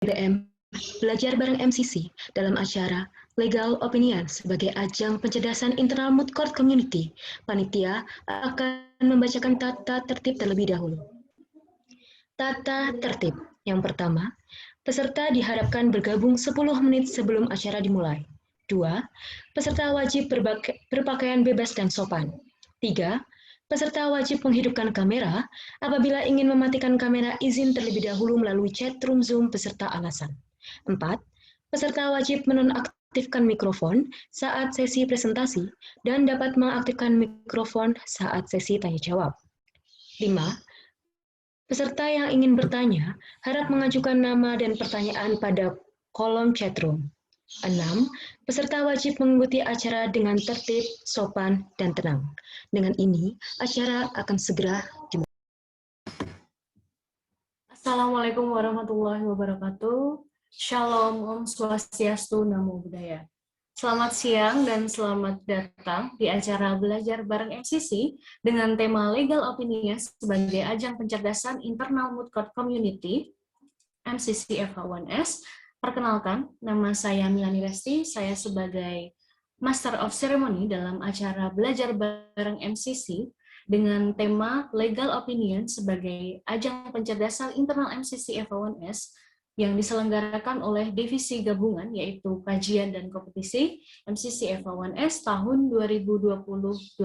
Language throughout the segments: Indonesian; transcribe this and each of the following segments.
BBM belajar bareng MCC dalam acara Legal Opinion sebagai ajang pencerdasan internal mood court community. Panitia akan membacakan tata tertib terlebih dahulu. Tata tertib. Yang pertama, peserta diharapkan bergabung 10 menit sebelum acara dimulai. 2. Peserta wajib berpakaian bebas dan sopan. 3. Peserta wajib menghidupkan kamera. Apabila ingin mematikan kamera, izin terlebih dahulu melalui chat room Zoom beserta alasan. 4. Peserta wajib menonaktifkan mikrofon saat sesi presentasi dan dapat mengaktifkan mikrofon saat sesi tanya jawab. 5. Peserta yang ingin bertanya harap mengajukan nama dan pertanyaan pada kolom chat room. 6. Peserta wajib mengikuti acara dengan tertib, sopan, dan tenang. Dengan ini, acara akan segera dimulai. Assalamualaikum warahmatullahi wabarakatuh. Shalom, Om Swastiastu, Namo Buddhaya. Selamat siang dan selamat datang di acara Belajar Bareng MCC dengan tema Legal Opinion sebagai ajang pencerdasan internal mood court community, MCC FH1S. Perkenalkan, nama saya Milani Resti, saya sebagai Master of Ceremony dalam acara Belajar Bareng MCC dengan tema Legal Opinion sebagai ajang pencerdasan internal MCC FH1S yang diselenggarakan oleh Divisi Gabungan yaitu Kajian dan Kompetisi MCC FH1S tahun 2020-2021.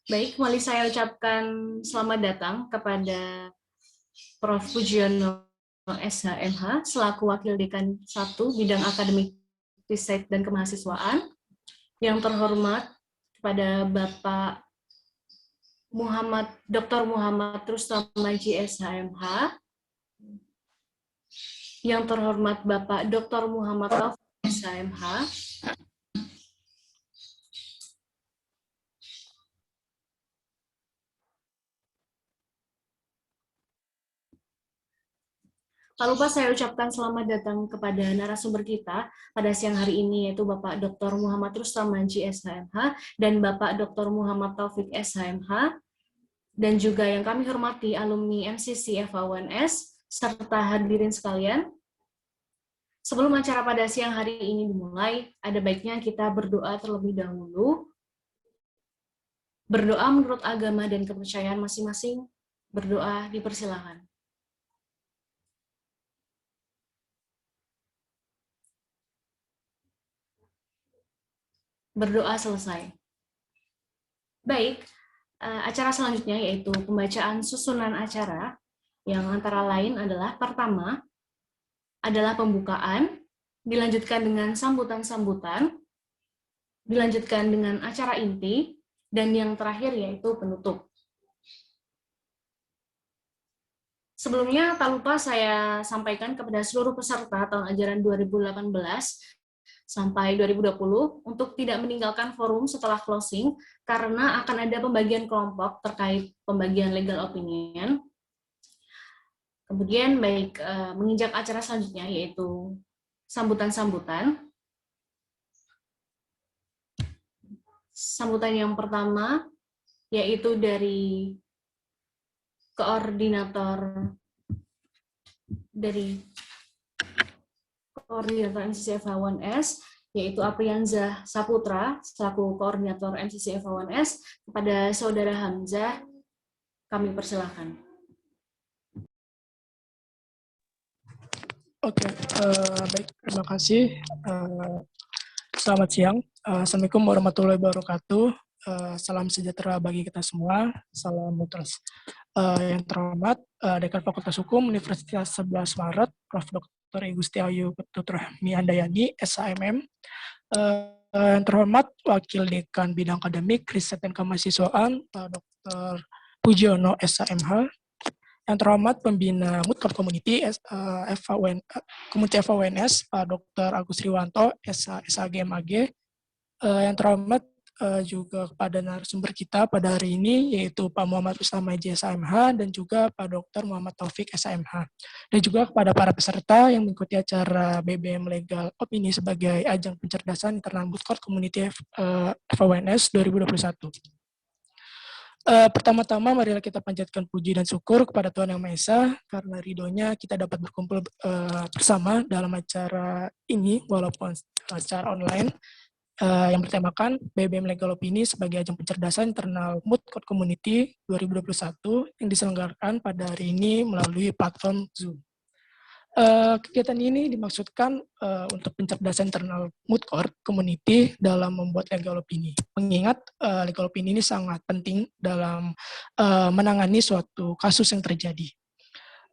Baik, mari saya ucapkan selamat datang kepada Prof. Pujiono SHMH selaku Wakil Dekan 1 Bidang Akademik Riset dan Kemahasiswaan. Yang terhormat kepada Bapak Dr. Muhammad Rustam Maji SHMH. Yang terhormat Bapak Dr. Muhammad Taufik SHMH. Tak lupa saya ucapkan selamat datang kepada narasumber kita pada siang hari ini, yaitu Bapak Dr. Muhammad Rustam Maji SHMH dan Bapak Dr. Muhammad Taufik SHMH, dan juga yang kami hormati alumni MCC FH1S, serta hadirin sekalian. Sebelum acara pada siang hari ini dimulai, ada baiknya kita berdoa terlebih dahulu. Berdoa menurut agama dan kepercayaan masing-masing, berdoa dipersilakan. Berdoa selesai. Baik, acara selanjutnya yaitu pembacaan susunan acara, yang antara lain adalah pertama adalah pembukaan, dilanjutkan dengan sambutan-sambutan, dilanjutkan dengan acara inti, dan yang terakhir yaitu penutup. Sebelumnya, tak lupa saya sampaikan kepada seluruh peserta tahun ajaran 2018 sampai 2020 untuk tidak meninggalkan forum setelah closing karena akan ada pembagian kelompok terkait pembagian legal opinion. Kemudian menginjak acara selanjutnya yaitu sambutan-sambutan. Sambutan yang pertama yaitu dari koordinator MCC FH1S, yaitu Aprianzah Saputra, selaku koordinator MCC FH1S, kepada Saudara Hamzah, kami persilahkan. Oke, baik, terima kasih. Selamat siang. Assalamualaikum warahmatullahi wabarakatuh. Salam sejahtera bagi kita semua. Salam mutras. Yang terhormat, Dekan Fakultas Hukum Universitas 11 Maret, Prof. Dr. I Gusti Ayu Pututrahmi Handayani, SHMM. Yang terhormat, Wakil Dekan Bidang Akademik, Riset dan Kemahasiswaan, Pak Dr. Pujiono SHMH. Yang terhormat, Pembina Mood Court Community, Community FH1S, Pak Dr. Agus Riwanto, SHG MAG. Yang terhormat, juga kepada narasumber kita pada hari ini, yaitu Pak Muhammad Rustam Maji SHMH dan juga Pak Dr. Muhammad Taufik SHMH. Dan juga kepada para peserta yang mengikuti acara BBM Legal Opini sebagai ajang pencerdasan internal Moot Court Community FAWNS 2021. Pertama-tama marilah kita panjatkan puji dan syukur kepada Tuhan Yang Maha Esa karena ridhonya kita dapat berkumpul bersama dalam acara ini walaupun secara online yang bertemakan BBM Legal Opini sebagai ajang pencerdasan internal Moot Court Community 2021 yang diselenggarakan pada hari ini melalui platform Zoom. Kegiatan ini dimaksudkan untuk pencerdasan internal Moot Court Community dalam membuat legal opini. Mengingat legal opini ini sangat penting dalam menangani suatu kasus yang terjadi.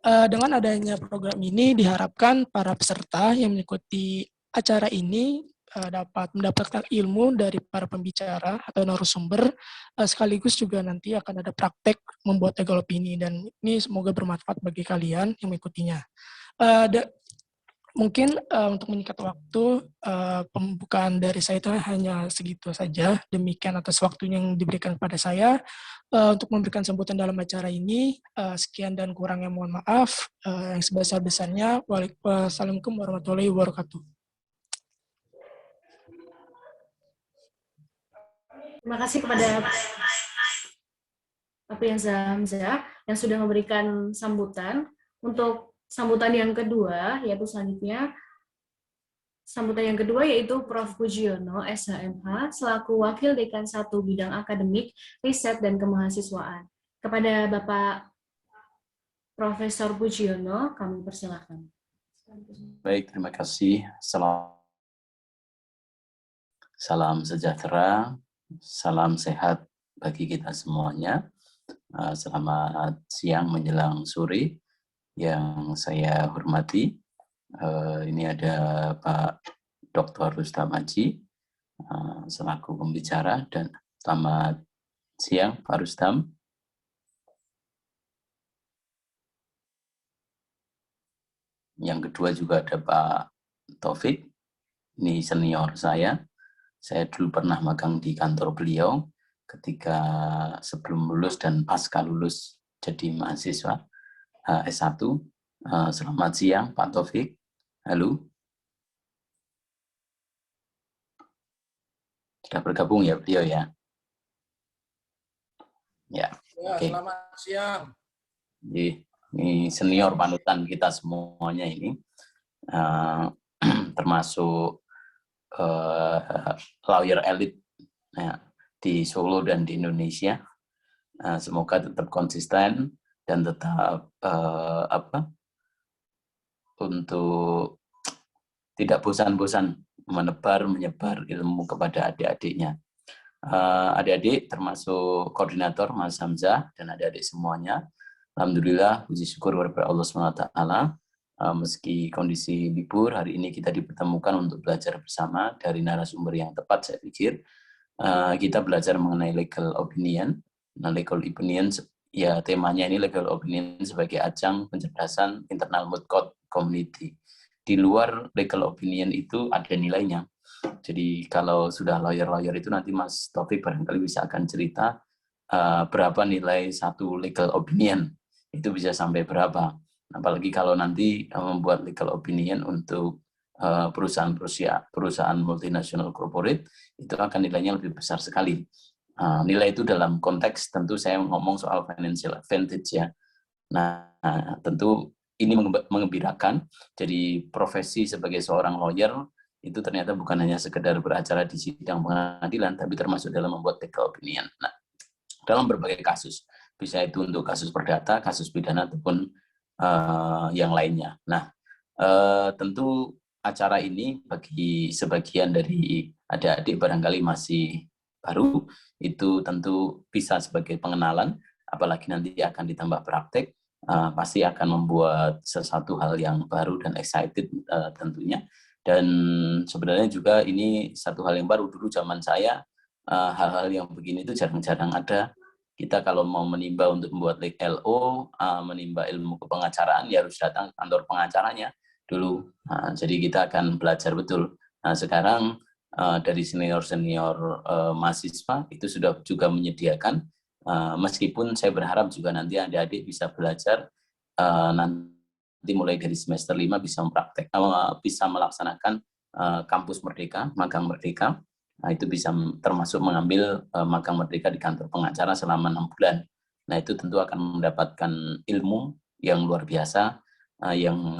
Dengan adanya program ini diharapkan para peserta yang mengikuti acara ini dapat mendapatkan ilmu dari para pembicara atau narasumber, sekaligus juga nanti akan ada praktek membuat legal opini, dan ini semoga bermanfaat bagi kalian yang mengikutinya. Mungkin untuk menyingkat waktu, pembukaan dari saya itu hanya segitu saja. Demikian atas waktunya yang diberikan kepada saya untuk memberikan sambutan dalam acara ini. Sekian dan kurangnya mohon maaf. Yang sebesar-besarnya, wassalamualaikum warahmatullahi wabarakatuh. Terima kasih kepada Aprianza Hamzah yang sudah memberikan sambutan. Untuk sambutan yang kedua, yaitu selanjutnya, sambutan yang kedua yaitu Prof. Pujiono, SHMH, selaku Wakil Dekan 1 Bidang Akademik, Riset, dan Kemahasiswaan. Kepada Bapak Profesor Pujiono, kami persilakan. Baik, terima kasih. Salam sejahtera, salam sehat bagi kita semuanya. Selamat siang menjelang sore yang saya hormati. Ini ada Pak Dr. Rustam Maji selaku pembicara, dan selamat siang Pak Rustam. Yang kedua juga ada Pak Taufik, ini senior saya. Saya dulu pernah magang di kantor beliau ketika sebelum lulus dan pasca lulus jadi mahasiswa S1. Selamat siang Pak Taufik. Halo. Sudah bergabung ya beliau ya? Ya, oke. Selamat siang. Ini senior panutan kita semuanya ini. Termasuk lawyer elit ya, di Solo dan di Indonesia. Semoga tetap konsisten dan tetap untuk tidak bosan-bosan menyebar ilmu kepada adik-adiknya. Adik-adik termasuk koordinator Mas Hamzah dan adik-adik semuanya. Alhamdulillah, puji syukur kepada Allah SWT. Meski kondisi libur, hari ini kita dipertemukan untuk belajar bersama dari narasumber yang tepat, saya pikir. Kita belajar mengenai legal opinion. Nah, legal opinion, ya temanya ini legal opinion sebagai ajang pencerdasan internal Moot Court Community. Di luar legal opinion itu ada nilainya. Jadi kalau sudah lawyer-lawyer itu nanti Mas Taufik barangkali bisa akan cerita berapa nilai satu legal opinion. Itu bisa sampai berapa. Apalagi kalau nanti membuat legal opinion untuk perusahaan multinasional corporate, itu akan nilainya lebih besar sekali. Nilai itu dalam konteks tentu saya ngomong soal financial advantage ya. Nah, tentu ini mengembirakan. Jadi profesi sebagai seorang lawyer itu ternyata bukan hanya sekedar beracara di sidang pengadilan, tapi termasuk dalam membuat legal opinion. Nah, dalam berbagai kasus, bisa itu untuk kasus perdata, kasus pidana ataupun yang lainnya. Nah, tentu acara ini bagi sebagian dari adik-adik barangkali masih baru, itu tentu bisa sebagai pengenalan, apalagi nanti akan ditambah praktek, pasti akan membuat sesuatu hal yang baru dan excited tentunya. Dan sebenarnya juga ini satu hal yang baru. Dulu zaman saya, hal-hal yang begini itu jarang-jarang ada. Kita kalau mau menimba untuk membuat LO, menimba ilmu kepengacaraan, ya harus datang ke kantor pengacaranya dulu. Jadi kita akan belajar betul. Nah, sekarang dari senior-senior mahasiswa itu sudah juga menyediakan, meskipun saya berharap juga nanti adik-adik bisa belajar nanti mulai dari semester 5 bisa melaksanakan kampus merdeka, magang merdeka. Nah, itu bisa termasuk mengambil magang merdeka di kantor pengacara selama 6 bulan. Nah, itu tentu akan mendapatkan ilmu yang luar biasa, yang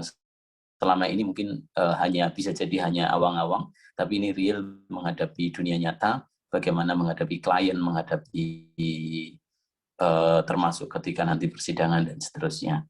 selama ini mungkin bisa jadi hanya awang-awang, tapi ini real menghadapi dunia nyata, bagaimana menghadapi klien, menghadapi termasuk ketika nanti persidangan dan seterusnya.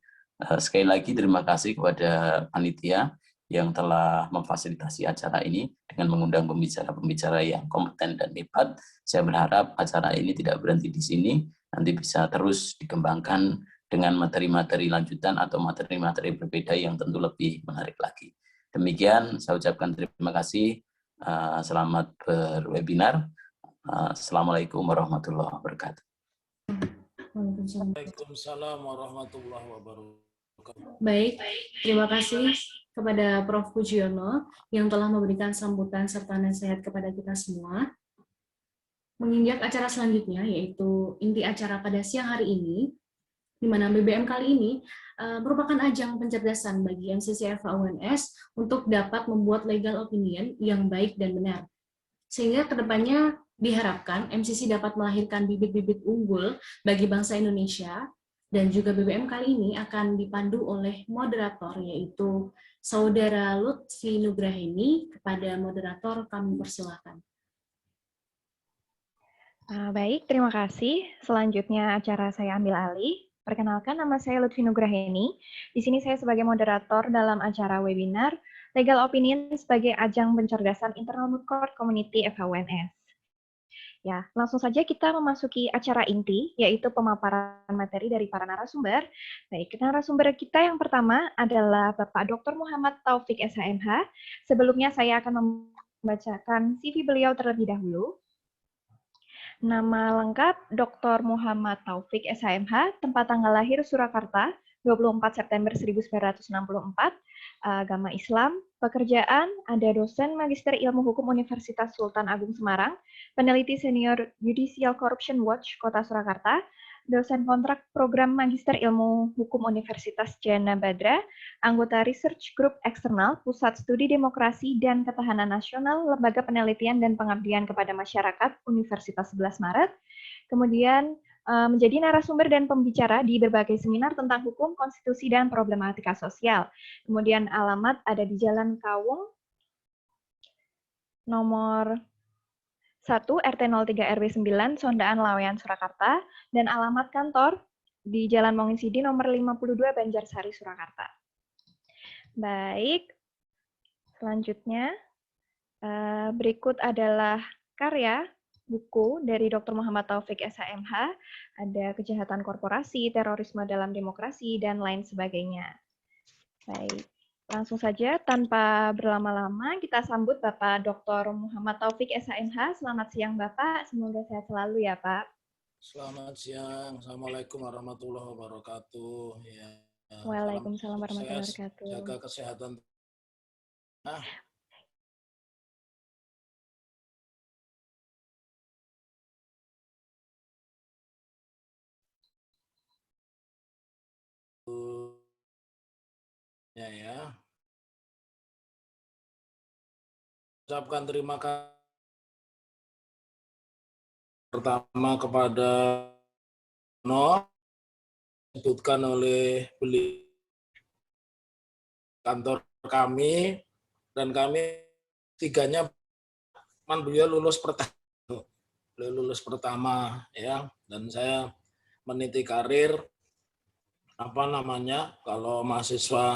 Sekali lagi terima kasih kepada panitia yang telah memfasilitasi acara ini dengan mengundang pembicara-pembicara yang kompeten dan hebat. Saya berharap acara ini tidak berhenti di sini, nanti bisa terus dikembangkan dengan materi-materi lanjutan atau materi-materi berbeda yang tentu lebih menarik lagi. Demikian, saya ucapkan terima kasih. Selamat berwebinar. Assalamualaikum warahmatullahi wabarakatuh. Waalaikumsalam warahmatullahi wabarakatuh. Baik, terima kasih kepada Prof. Pujiono yang telah memberikan sambutan serta nasihat kepada kita semua. Menginjak acara selanjutnya, yaitu inti acara pada siang hari ini, di mana BBM kali ini merupakan ajang pencerdasan bagi MCC FA-UNS untuk dapat membuat legal opinion yang baik dan benar. Sehingga kedepannya diharapkan MCC dapat melahirkan bibit-bibit unggul bagi bangsa Indonesia, dan juga BBM kali ini akan dipandu oleh moderator, yaitu Saudara Lutfi Nugraheni. Kepada moderator kami persilakan. Baik, terima kasih. Selanjutnya acara saya ambil alih. Perkenalkan, nama saya Lutfi Nugraheni. Di sini saya sebagai moderator dalam acara webinar Legal Opinion sebagai ajang pencerdasan Internal Moot Court Community FA-UNS. Ya, langsung saja kita memasuki acara inti, yaitu pemaparan materi dari para narasumber. Baik, narasumber kita yang pertama adalah Bapak Dr. Muhammad Taufik SHMH. Sebelumnya saya akan membacakan CV beliau terlebih dahulu. Nama lengkap Dr. Muhammad Taufik SHMH, tempat tanggal lahir Surakarta, 24 September 1964, agama Islam, pekerjaan, ada dosen Magister Ilmu Hukum Universitas Sultan Agung Semarang, peneliti senior Judicial Corruption Watch Kota Surakarta, dosen kontrak program Magister Ilmu Hukum Universitas Jana Badra, anggota Research Group Eksternal Pusat Studi Demokrasi dan Ketahanan Nasional Lembaga Penelitian dan Pengabdian kepada Masyarakat Universitas 11 Maret, kemudian menjadi narasumber dan pembicara di berbagai seminar tentang hukum, konstitusi, dan problematika sosial. Kemudian alamat ada di Jalan Kawung, nomor 1, RT 03 RW 9, Sondaan Lawean, Surakarta, dan alamat kantor di Jalan Mongisidi, nomor 52, Banjarsari, Surakarta. Baik, selanjutnya berikut adalah karya buku dari Dr. Muhammad Taufik SHMH, ada kejahatan korporasi, terorisme dalam demokrasi, dan lain sebagainya. Baik, langsung saja tanpa berlama-lama kita sambut Bapak Dr. Muhammad Taufik SHMH. Selamat siang Bapak, semoga sehat selalu ya Pak. Selamat siang, Assalamualaikum warahmatullahi wabarakatuh. Ya, Waalaikumsalam warahmatullahi wabarakatuh. Jaga kesehatan. Ya. Ucapkan terima kasih pertama kepada disebutkan oleh beliau kantor kami, dan kami tiganya beliau lulus pertama ya, dan saya meniti karir kalau mahasiswa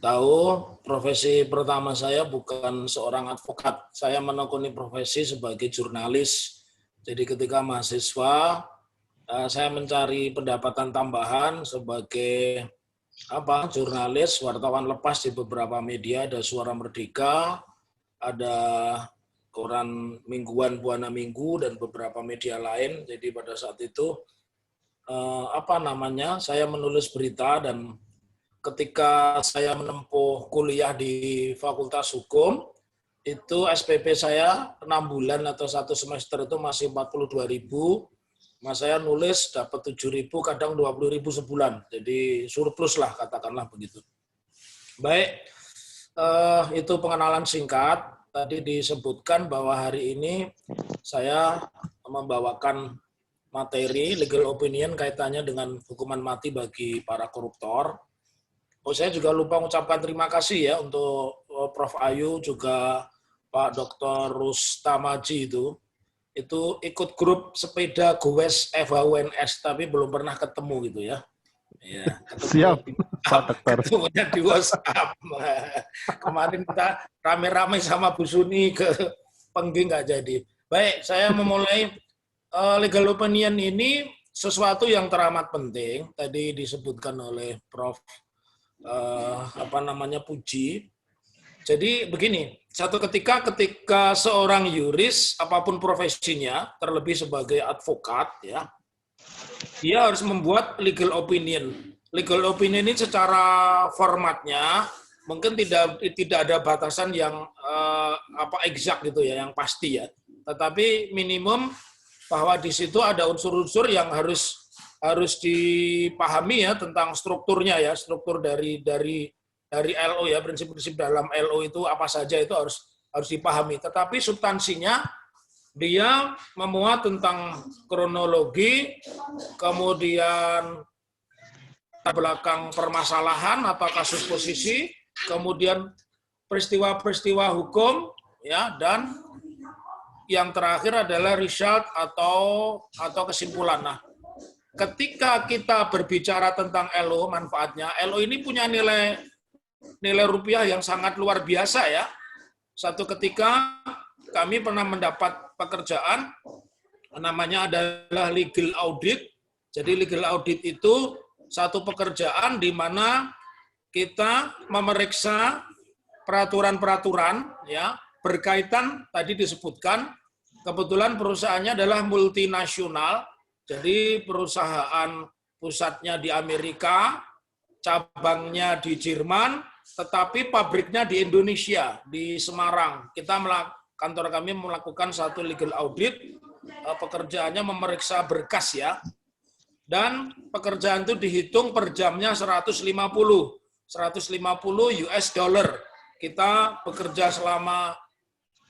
tahu, profesi pertama saya bukan seorang advokat, saya menekuni profesi sebagai jurnalis. Jadi ketika mahasiswa, saya mencari pendapatan tambahan sebagai jurnalis, wartawan lepas di beberapa media, ada Suara Merdeka, ada koran mingguan Buana Minggu, dan beberapa media lain. Jadi pada saat itu, saya menulis berita, dan ketika saya menempuh kuliah di Fakultas Hukum, Itu SPP saya 6 bulan atau 1 semester itu masih 42.000. Mas saya nulis dapat 7.000, kadang 20.000 sebulan. Jadi surplus lah, katakanlah begitu. Baik, itu pengenalan singkat. Tadi disebutkan bahwa hari ini saya membawakan materi legal opinion kaitannya dengan hukuman mati bagi para koruptor. Saya juga lupa mengucapkan terima kasih ya untuk Prof. Ayu, juga Pak Dr. Rustamaji itu ikut grup sepeda Gowes FHUNS, tapi belum pernah ketemu gitu ya. Ya, siap, Pak Dokter. Ketemunya di WhatsApp. Kemarin kita rame-rame sama Bu Suni ke Penggi nggak jadi. Baik, saya memulai legal opinion ini sesuatu yang teramat penting. Tadi disebutkan oleh Prof. Puji. Jadi begini, satu ketika seorang yuris, apapun profesinya, terlebih sebagai advokat, ya, dia harus membuat legal opinion. Legal opinion ini secara formatnya mungkin tidak ada batasan yang exact gitu ya, yang pasti ya. Tetapi minimum bahwa di situ ada unsur-unsur yang harus dipahami ya tentang strukturnya ya, struktur dari LO ya, prinsip-prinsip dalam LO itu apa saja itu harus dipahami. Tetapi substansinya dia memuat tentang kronologi, kemudian belakang permasalahan atau kasus posisi, kemudian peristiwa-peristiwa hukum ya, dan yang terakhir adalah result atau kesimpulan. Nah, ketika kita berbicara tentang LO, manfaatnya, LO ini punya nilai rupiah yang sangat luar biasa ya. Satu ketika kami pernah mendapat pekerjaan, namanya adalah legal audit. Jadi legal audit itu satu pekerjaan di mana kita memeriksa peraturan-peraturan ya berkaitan, tadi disebutkan, kebetulan perusahaannya adalah multinasional, jadi perusahaan pusatnya di Amerika, cabangnya di Jerman, tetapi pabriknya di Indonesia, di Semarang. Kantor kami melakukan satu legal audit, pekerjaannya memeriksa berkas ya, dan pekerjaan itu dihitung per jamnya 150 US dollar. Kita bekerja selama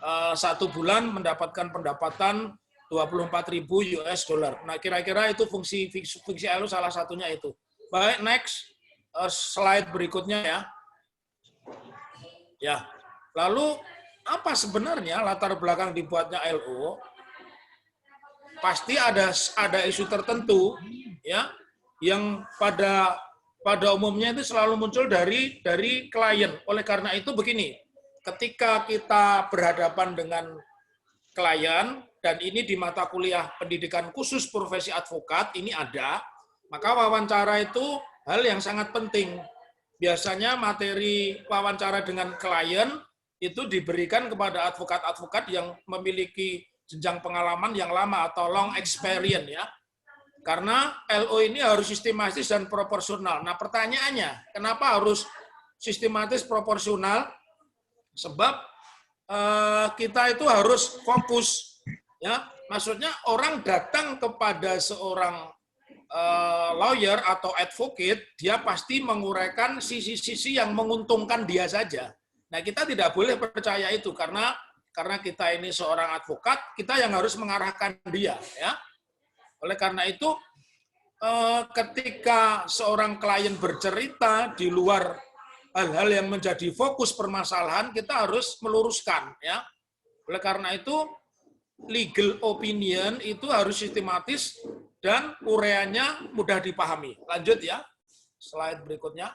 1 bulan mendapatkan pendapatan 24.000 US dollar. Nah, kira-kira itu fungsi LO salah satunya itu. Baik, next slide berikutnya ya. Ya, lalu apa sebenarnya latar belakang dibuatnya LO? Pasti ada isu tertentu ya yang pada umumnya itu selalu muncul dari klien. Oleh karena itu begini, ketika kita berhadapan dengan klien dan ini di mata kuliah pendidikan khusus profesi advokat ini ada, maka wawancara itu hal yang sangat penting. Biasanya materi wawancara dengan klien itu diberikan kepada advokat-advokat yang memiliki jenjang pengalaman yang lama atau long experience ya. Karena LO ini harus sistematis dan proporsional. Nah, pertanyaannya, kenapa harus sistematis proporsional? Sebab kita itu harus fokus ya. Maksudnya orang datang kepada seorang lawyer atau advocate, dia pasti menguraikan sisi-sisi yang menguntungkan dia saja. Nah, kita tidak boleh percaya itu karena kita ini seorang advokat, kita yang harus mengarahkan dia, ya. Oleh karena itu, ketika seorang klien bercerita di luar hal-hal yang menjadi fokus permasalahan, kita harus meluruskan, ya. Oleh karena itu, legal opinion itu harus sistematis dan uraiannya mudah dipahami. Lanjut ya, slide berikutnya.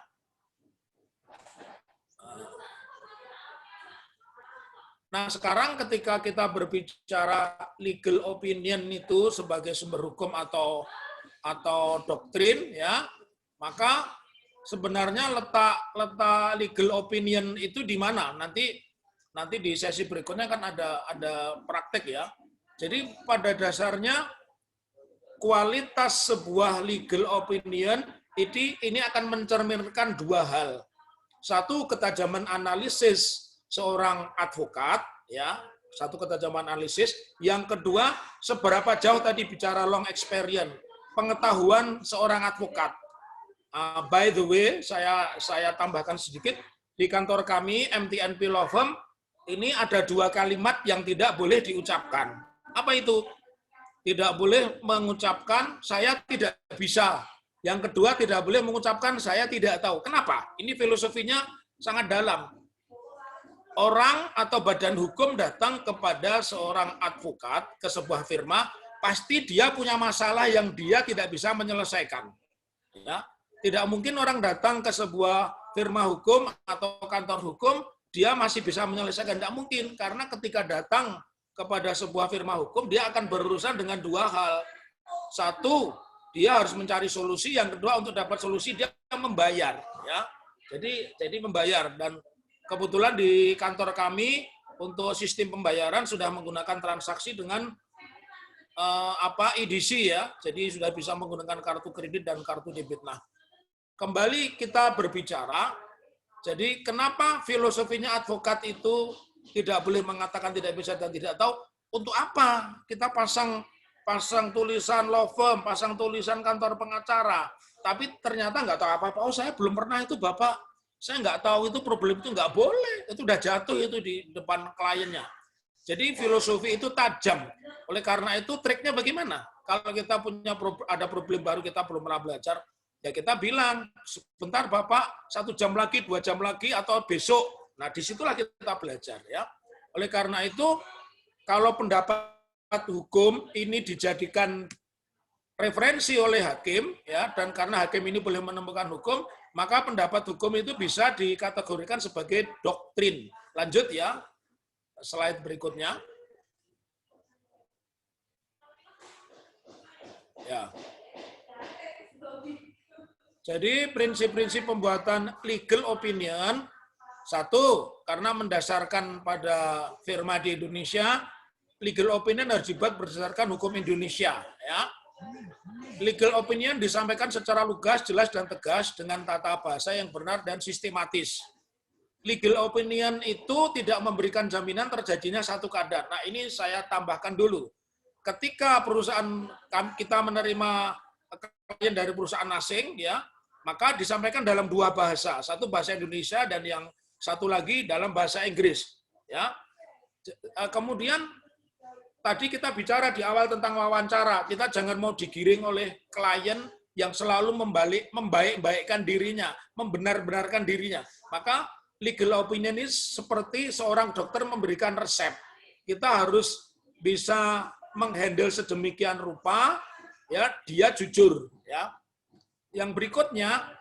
Nah, sekarang ketika kita berbicara legal opinion itu sebagai sumber hukum atau doktrin, ya, maka sebenarnya letak legal opinion itu di mana? Nanti di sesi berikutnya kan ada praktek ya. Jadi pada dasarnya kualitas sebuah legal opinion ini akan mencerminkan dua hal. Satu, ketajaman analisis seorang advokat, ya, satu ketajaman analisis. Yang kedua, seberapa jauh tadi bicara long experience, pengetahuan seorang advokat. By the way, saya tambahkan sedikit, di kantor kami MTNP Law Firm ini ada 2 kalimat yang tidak boleh diucapkan. Apa itu? Tidak boleh mengucapkan saya tidak bisa. Yang kedua, tidak boleh mengucapkan saya tidak tahu. Kenapa? Ini filosofinya sangat dalam. Orang atau badan hukum datang kepada seorang advokat ke sebuah firma, pasti dia punya masalah yang dia tidak bisa menyelesaikan. Ya. Tidak mungkin orang datang ke sebuah firma hukum atau kantor hukum, dia masih bisa menyelesaikan. Tidak mungkin, karena ketika datang kepada sebuah firma hukum, dia akan berurusan dengan 2 hal. Satu, dia harus mencari solusi. Yang kedua, untuk dapat solusi, dia membayar. Ya. Jadi membayar. Dan kebetulan di kantor kami, untuk sistem pembayaran sudah menggunakan transaksi dengan EDC, ya. Jadi sudah bisa menggunakan kartu kredit dan kartu debit. Nah, kembali kita berbicara, jadi kenapa filosofinya advokat itu tidak boleh mengatakan tidak bisa dan tidak tahu? Untuk apa kita pasang tulisan law firm, pasang tulisan kantor pengacara, tapi ternyata nggak tahu apa-apa. Oh, saya belum pernah itu, Bapak. Saya nggak tahu itu, problem itu nggak boleh. Itu udah jatuh itu di depan kliennya. Jadi filosofi itu tajam. Oleh karena itu triknya bagaimana? Kalau kita ada problem baru, kita belum pernah belajar, ya kita bilang, sebentar Bapak, 1 jam lagi, 2 jam lagi, atau besok. Nah, disitulah kita belajar. Ya. Oleh karena itu, kalau pendapat hukum ini dijadikan referensi oleh hakim, ya, dan karena hakim ini boleh menemukan hukum, maka pendapat hukum itu bisa dikategorikan sebagai doktrin. Lanjut ya, slide berikutnya. Ya. Jadi prinsip-prinsip pembuatan legal opinion, 1, karena mendasarkan pada firma di Indonesia, legal opinion harus dibuat berdasarkan hukum Indonesia. Ya. Legal opinion disampaikan secara lugas, jelas, dan tegas dengan tata bahasa yang benar dan sistematis. Legal opinion itu tidak memberikan jaminan terjadinya satu keadaan. Nah, ini saya tambahkan dulu. Ketika perusahaan kita menerima klien dari perusahaan asing, ya, maka disampaikan dalam 2 bahasa, satu bahasa Indonesia dan yang satu lagi dalam bahasa Inggris. Ya. Kemudian tadi kita bicara di awal tentang wawancara, kita jangan mau digiring oleh klien yang selalu membaik-baikkan dirinya, membenar-benarkan dirinya. Maka legal opinion ini seperti seorang dokter memberikan resep. Kita harus bisa menghandle sedemikian rupa, ya, dia jujur. Ya. Yang berikutnya,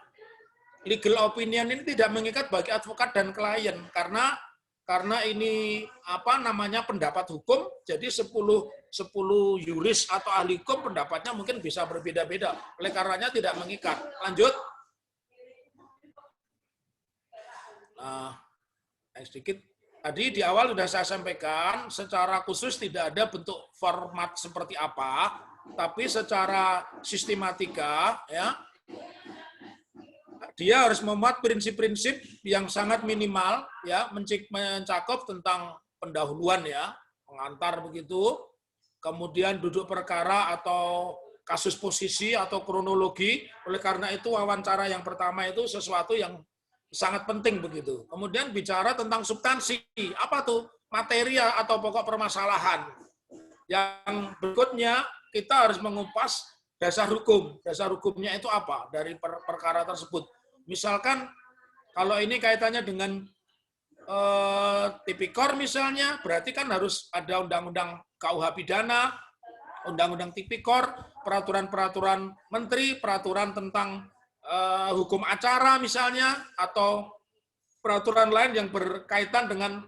legal opinion ini tidak mengikat bagi advokat dan klien karena ini pendapat hukum, jadi 10 yuris atau ahli hukum pendapatnya mungkin bisa berbeda-beda. Oleh karenanya tidak mengikat. Lanjut. Nah, sedikit. Tadi di awal sudah saya sampaikan, secara khusus tidak ada bentuk format seperti apa, tapi secara sistematika, ya, dia harus memuat prinsip-prinsip yang sangat minimal, ya, mencakup tentang pendahuluan, ya, pengantar begitu, kemudian duduk perkara atau kasus posisi atau kronologi. Oleh karena itu wawancara yang pertama itu sesuatu yang sangat penting begitu. Kemudian bicara tentang substansi, apa tuh? Materi atau pokok permasalahan. Yang berikutnya kita harus mengupas dasar hukum. Dasar hukumnya itu apa dari perkara tersebut? Misalkan kalau ini kaitannya dengan tipikor misalnya, berarti kan harus ada undang-undang KUH pidana, undang-undang tipikor, peraturan-peraturan menteri, peraturan tentang hukum acara misalnya, atau peraturan lain yang berkaitan dengan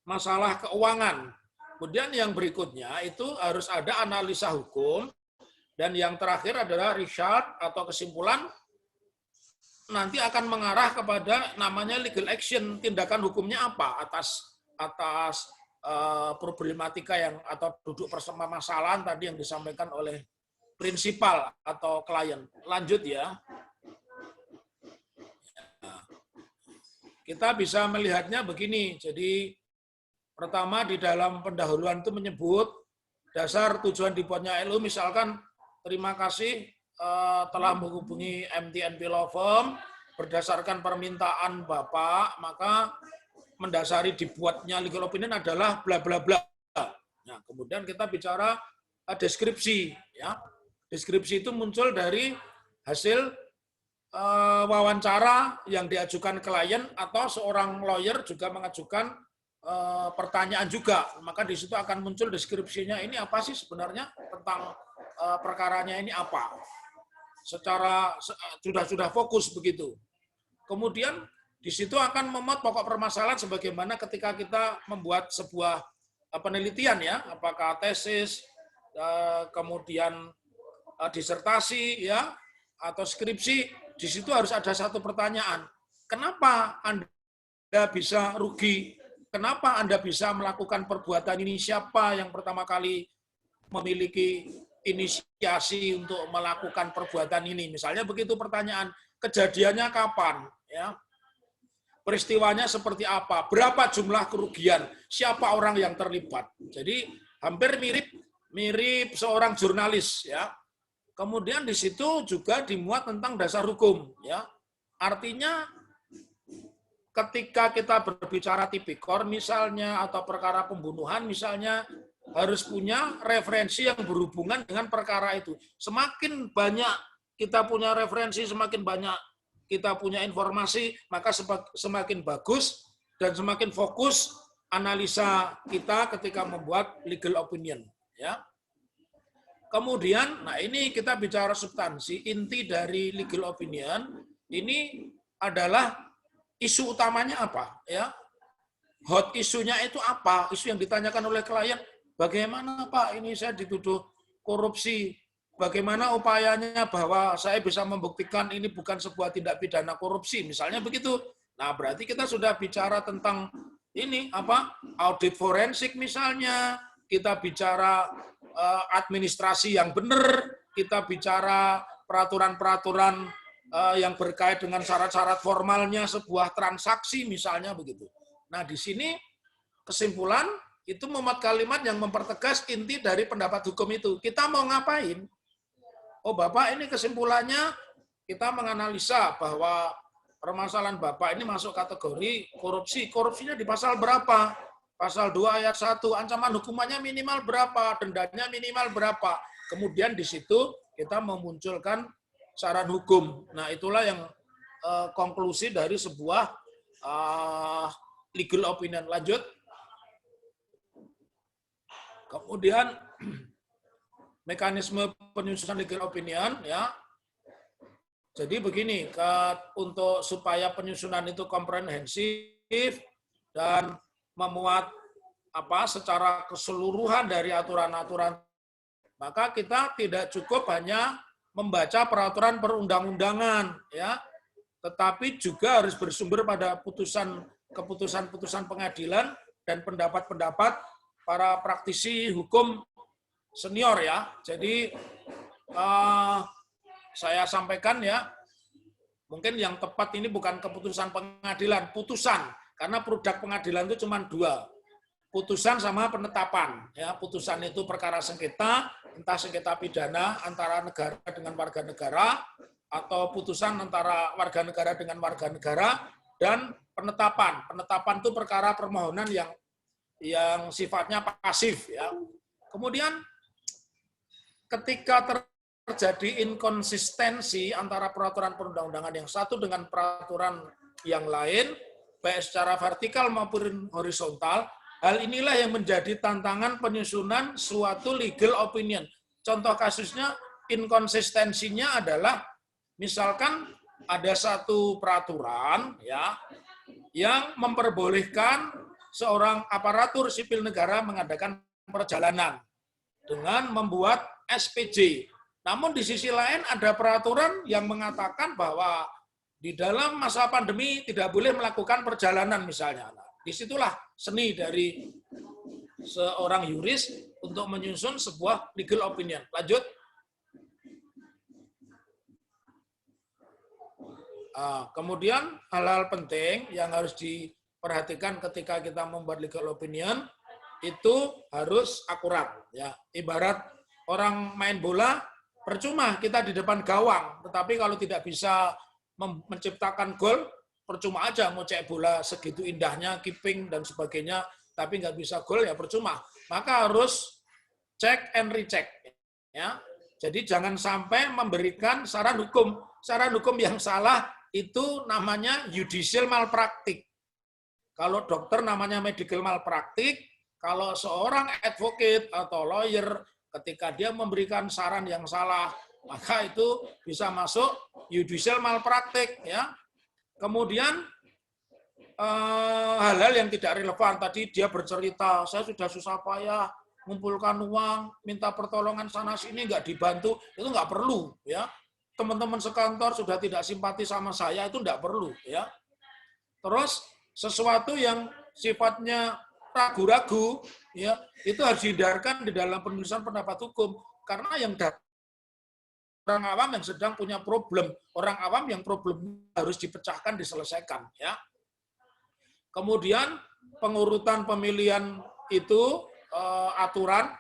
masalah keuangan. Kemudian yang berikutnya itu harus ada analisa hukum, dan yang terakhir adalah result atau kesimpulan, nanti akan mengarah kepada namanya legal action, tindakan hukumnya apa atas problematika yang atau duduk permasalahan tadi yang disampaikan oleh prinsipal atau klien. Lanjut ya. kita bisa melihatnya begini. Jadi pertama di dalam pendahuluan itu menyebut dasar tujuan dibuatnya LU, misalkan terima kasih telah menghubungi MTNP Law Firm berdasarkan permintaan Bapak, maka mendasari dibuatnya legal opinion adalah bla bla bla. Nah, kemudian kita bicara deskripsi, ya. Deskripsi itu muncul dari hasil wawancara yang diajukan klien atau seorang lawyer juga mengajukan pertanyaan juga, maka di situ akan muncul deskripsinya, ini apa sih sebenarnya tentang perkaranya ini apa, secara sudah fokus begitu. Kemudian di situ akan memuat pokok permasalahan sebagaimana ketika kita membuat sebuah penelitian, ya, apakah tesis, kemudian disertasi, ya, atau skripsi. Di situ harus ada satu pertanyaan, kenapa Anda bisa rugi? Kenapa Anda bisa melakukan perbuatan ini? Siapa yang pertama kali memiliki inisiasi untuk melakukan perbuatan ini? Misalnya begitu pertanyaan, kejadiannya kapan? Ya. Peristiwanya seperti apa? Berapa jumlah kerugian? Siapa orang yang terlibat? Jadi hampir mirip seorang jurnalis, ya. Kemudian di situ juga dimuat tentang dasar hukum, ya. Artinya ketika kita berbicara tipikor misalnya atau perkara pembunuhan misalnya, harus punya referensi yang berhubungan dengan perkara itu. Semakin banyak kita punya referensi, semakin banyak kita punya informasi, maka semakin bagus dan semakin fokus analisa kita ketika membuat legal opinion, ya. Kemudian, nah ini kita bicara substansi, inti dari legal opinion ini adalah isu utamanya apa, ya? Hot isunya itu apa? Isu yang ditanyakan oleh klien, bagaimana Pak ini saya dituduh korupsi, bagaimana upayanya bahwa saya bisa membuktikan ini bukan sebuah tindak pidana korupsi, misalnya begitu. Nah, berarti kita sudah bicara tentang ini apa? Audit forensik misalnya, kita bicara administrasi yang benar, kita bicara peraturan-peraturan yang berkait dengan syarat-syarat formalnya sebuah transaksi misalnya begitu. Nah, di sini kesimpulan itu memuat kalimat yang mempertegas inti dari pendapat hukum itu. Kita mau ngapain? Oh, Bapak, ini kesimpulannya kita menganalisa bahwa permasalahan Bapak ini masuk kategori korupsi. Korupsinya di pasal berapa? Pasal 2 ayat 1, ancaman hukumannya minimal berapa, dendanya minimal berapa. Kemudian di situ kita memunculkan saran hukum. Nah, itulah yang konklusi dari sebuah legal opinion. Lanjut. Kemudian mekanisme penyusunan legal opinion, ya. Jadi begini, untuk supaya penyusunan itu komprehensif dan memuat secara keseluruhan dari aturan-aturan, maka kita tidak cukup hanya membaca peraturan perundang-undangan, ya, tetapi juga harus bersumber pada keputusan-keputusan pengadilan dan pendapat-pendapat para praktisi hukum senior, ya. Jadi saya sampaikan, ya, mungkin yang tepat ini bukan keputusan pengadilan, putusan. Karena produk pengadilan itu cuma dua, putusan sama penetapan. Ya, putusan itu perkara sengketa, entah sengketa pidana antara negara dengan warga negara, atau putusan antara warga negara dengan warga negara, dan penetapan. Penetapan itu perkara permohonan yang sifatnya pasif. Ya. Kemudian ketika terjadi inkonsistensi antara peraturan perundang-undangan yang satu dengan peraturan yang lain, baik secara vertikal maupun horizontal, hal inilah yang menjadi tantangan penyusunan suatu legal opinion. Contoh kasusnya, inkonsistensinya adalah, misalkan ada satu peraturan, ya, yang memperbolehkan seorang aparatur sipil negara mengadakan perjalanan dengan membuat SPJ. Namun di sisi lain ada peraturan yang mengatakan bahwa di dalam masa pandemi tidak boleh melakukan perjalanan misalnya. Nah, disitulah seni dari seorang yuris untuk menyusun sebuah legal opinion. Lanjut. Kemudian hal-hal penting yang harus diperhatikan ketika kita membuat legal opinion itu harus akurat. Ya, ibarat orang main bola, percuma kita di depan gawang, tetapi kalau tidak bisa menciptakan gol, percuma aja mau cek bola segitu indahnya, keeping dan sebagainya, tapi nggak bisa gol ya percuma. Maka harus check and recheck. Ya, jadi jangan sampai memberikan saran hukum. Saran hukum yang salah itu namanya judicial malpraktik. Kalau dokter namanya medical malpraktik, kalau seorang advocate atau lawyer ketika dia memberikan saran yang salah, maka itu bisa masuk judicial malpraktik. Ya. Kemudian hal-hal yang tidak relevan, tadi dia bercerita, saya sudah susah payah mengumpulkan uang, minta pertolongan sana sini nggak dibantu, itu nggak perlu. Ya. Teman-teman sekantor sudah tidak simpati sama saya, itu nggak perlu. Ya. Terus sesuatu yang sifatnya ragu-ragu, ya itu harus dihindarkan di dalam penulisan pendapat hukum, karena yang orang awam yang sedang punya problem, orang awam yang problem harus dipecahkan, diselesaikan. Ya. Kemudian pengurutan pemilihan itu aturan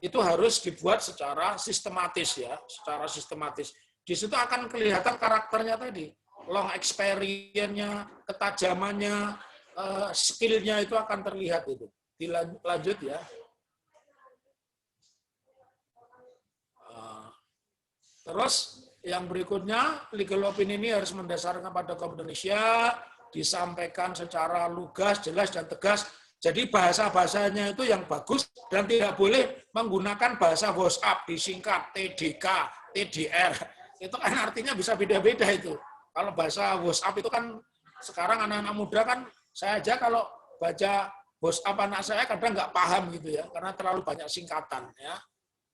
itu harus dibuat secara sistematis, ya, secara sistematis. Di situ akan kelihatan karakternya tadi, long experience-nya, ketajamannya, skill-nya itu akan terlihat itu. Dilanjut ya. Terus yang berikutnya, legal opinion ini harus mendasarkan pada hukum Indonesia, disampaikan secara lugas, jelas, dan tegas. Jadi bahasa-bahasanya itu yang bagus dan tidak boleh menggunakan bahasa WhatsApp, disingkat TDK, TDR. Itu kan artinya bisa beda-beda itu. Kalau bahasa WhatsApp itu kan sekarang anak-anak muda kan, saya aja kalau baca WhatsApp anak saya kadang nggak paham gitu ya, karena terlalu banyak singkatan. Ya.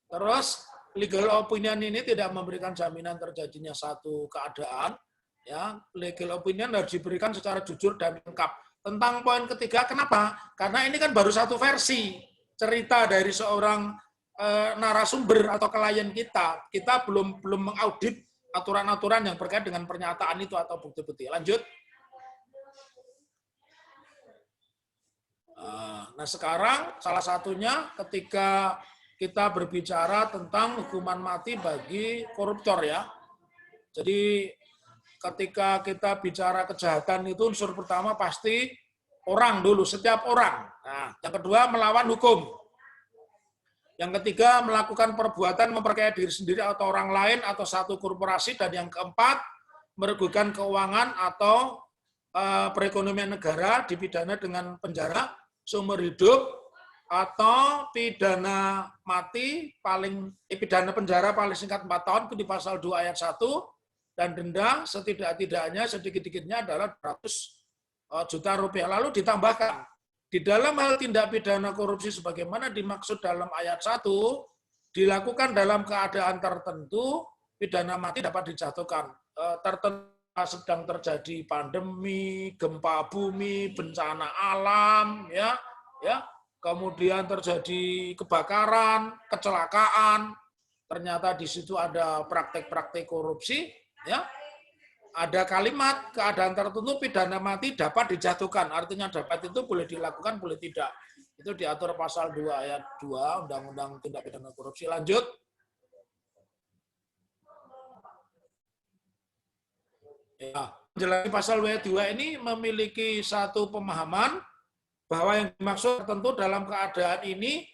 Terus legal opinion ini tidak memberikan jaminan terjadinya satu keadaan. Ya, legal opinion harus diberikan secara jujur dan lengkap. Tentang poin ketiga, kenapa? Karena ini kan baru satu versi cerita dari seorang narasumber atau klien kita. Kita belum mengaudit aturan-aturan yang berkait dengan pernyataan itu atau bukti-bukti. Lanjut. Nah sekarang salah satunya ketika kita berbicara tentang hukuman mati bagi koruptor ya. Jadi ketika kita bicara kejahatan itu unsur pertama pasti orang dulu, setiap orang. Nah, yang kedua melawan hukum. Yang ketiga melakukan perbuatan memperkaya diri sendiri atau orang lain atau satu korporasi, dan yang keempat merugikan keuangan atau perekonomian negara, dipidana dengan penjara seumur hidup atau pidana mati pidana penjara paling singkat 4 tahun itu di pasal 2 ayat 1, dan denda setidak-tidaknya sedikit-dikitnya adalah 200 juta rupiah. Lalu ditambahkan, di dalam hal tindak pidana korupsi sebagaimana dimaksud dalam ayat 1, dilakukan dalam keadaan tertentu, pidana mati dapat dijatuhkan. Tertentu sedang terjadi pandemi, gempa bumi, bencana alam, ya, kemudian terjadi kebakaran, kecelakaan, ternyata di situ ada praktek-praktek korupsi, ya, ada kalimat keadaan tertentu pidana mati dapat dijatuhkan, artinya dapat itu boleh dilakukan, boleh tidak. Itu diatur pasal 2 ayat 2 Undang-Undang Tindak Pidana Korupsi. Lanjut. Ya, jelas pasal W2 ini memiliki satu pemahaman bahwa yang dimaksud tertentu dalam keadaan ini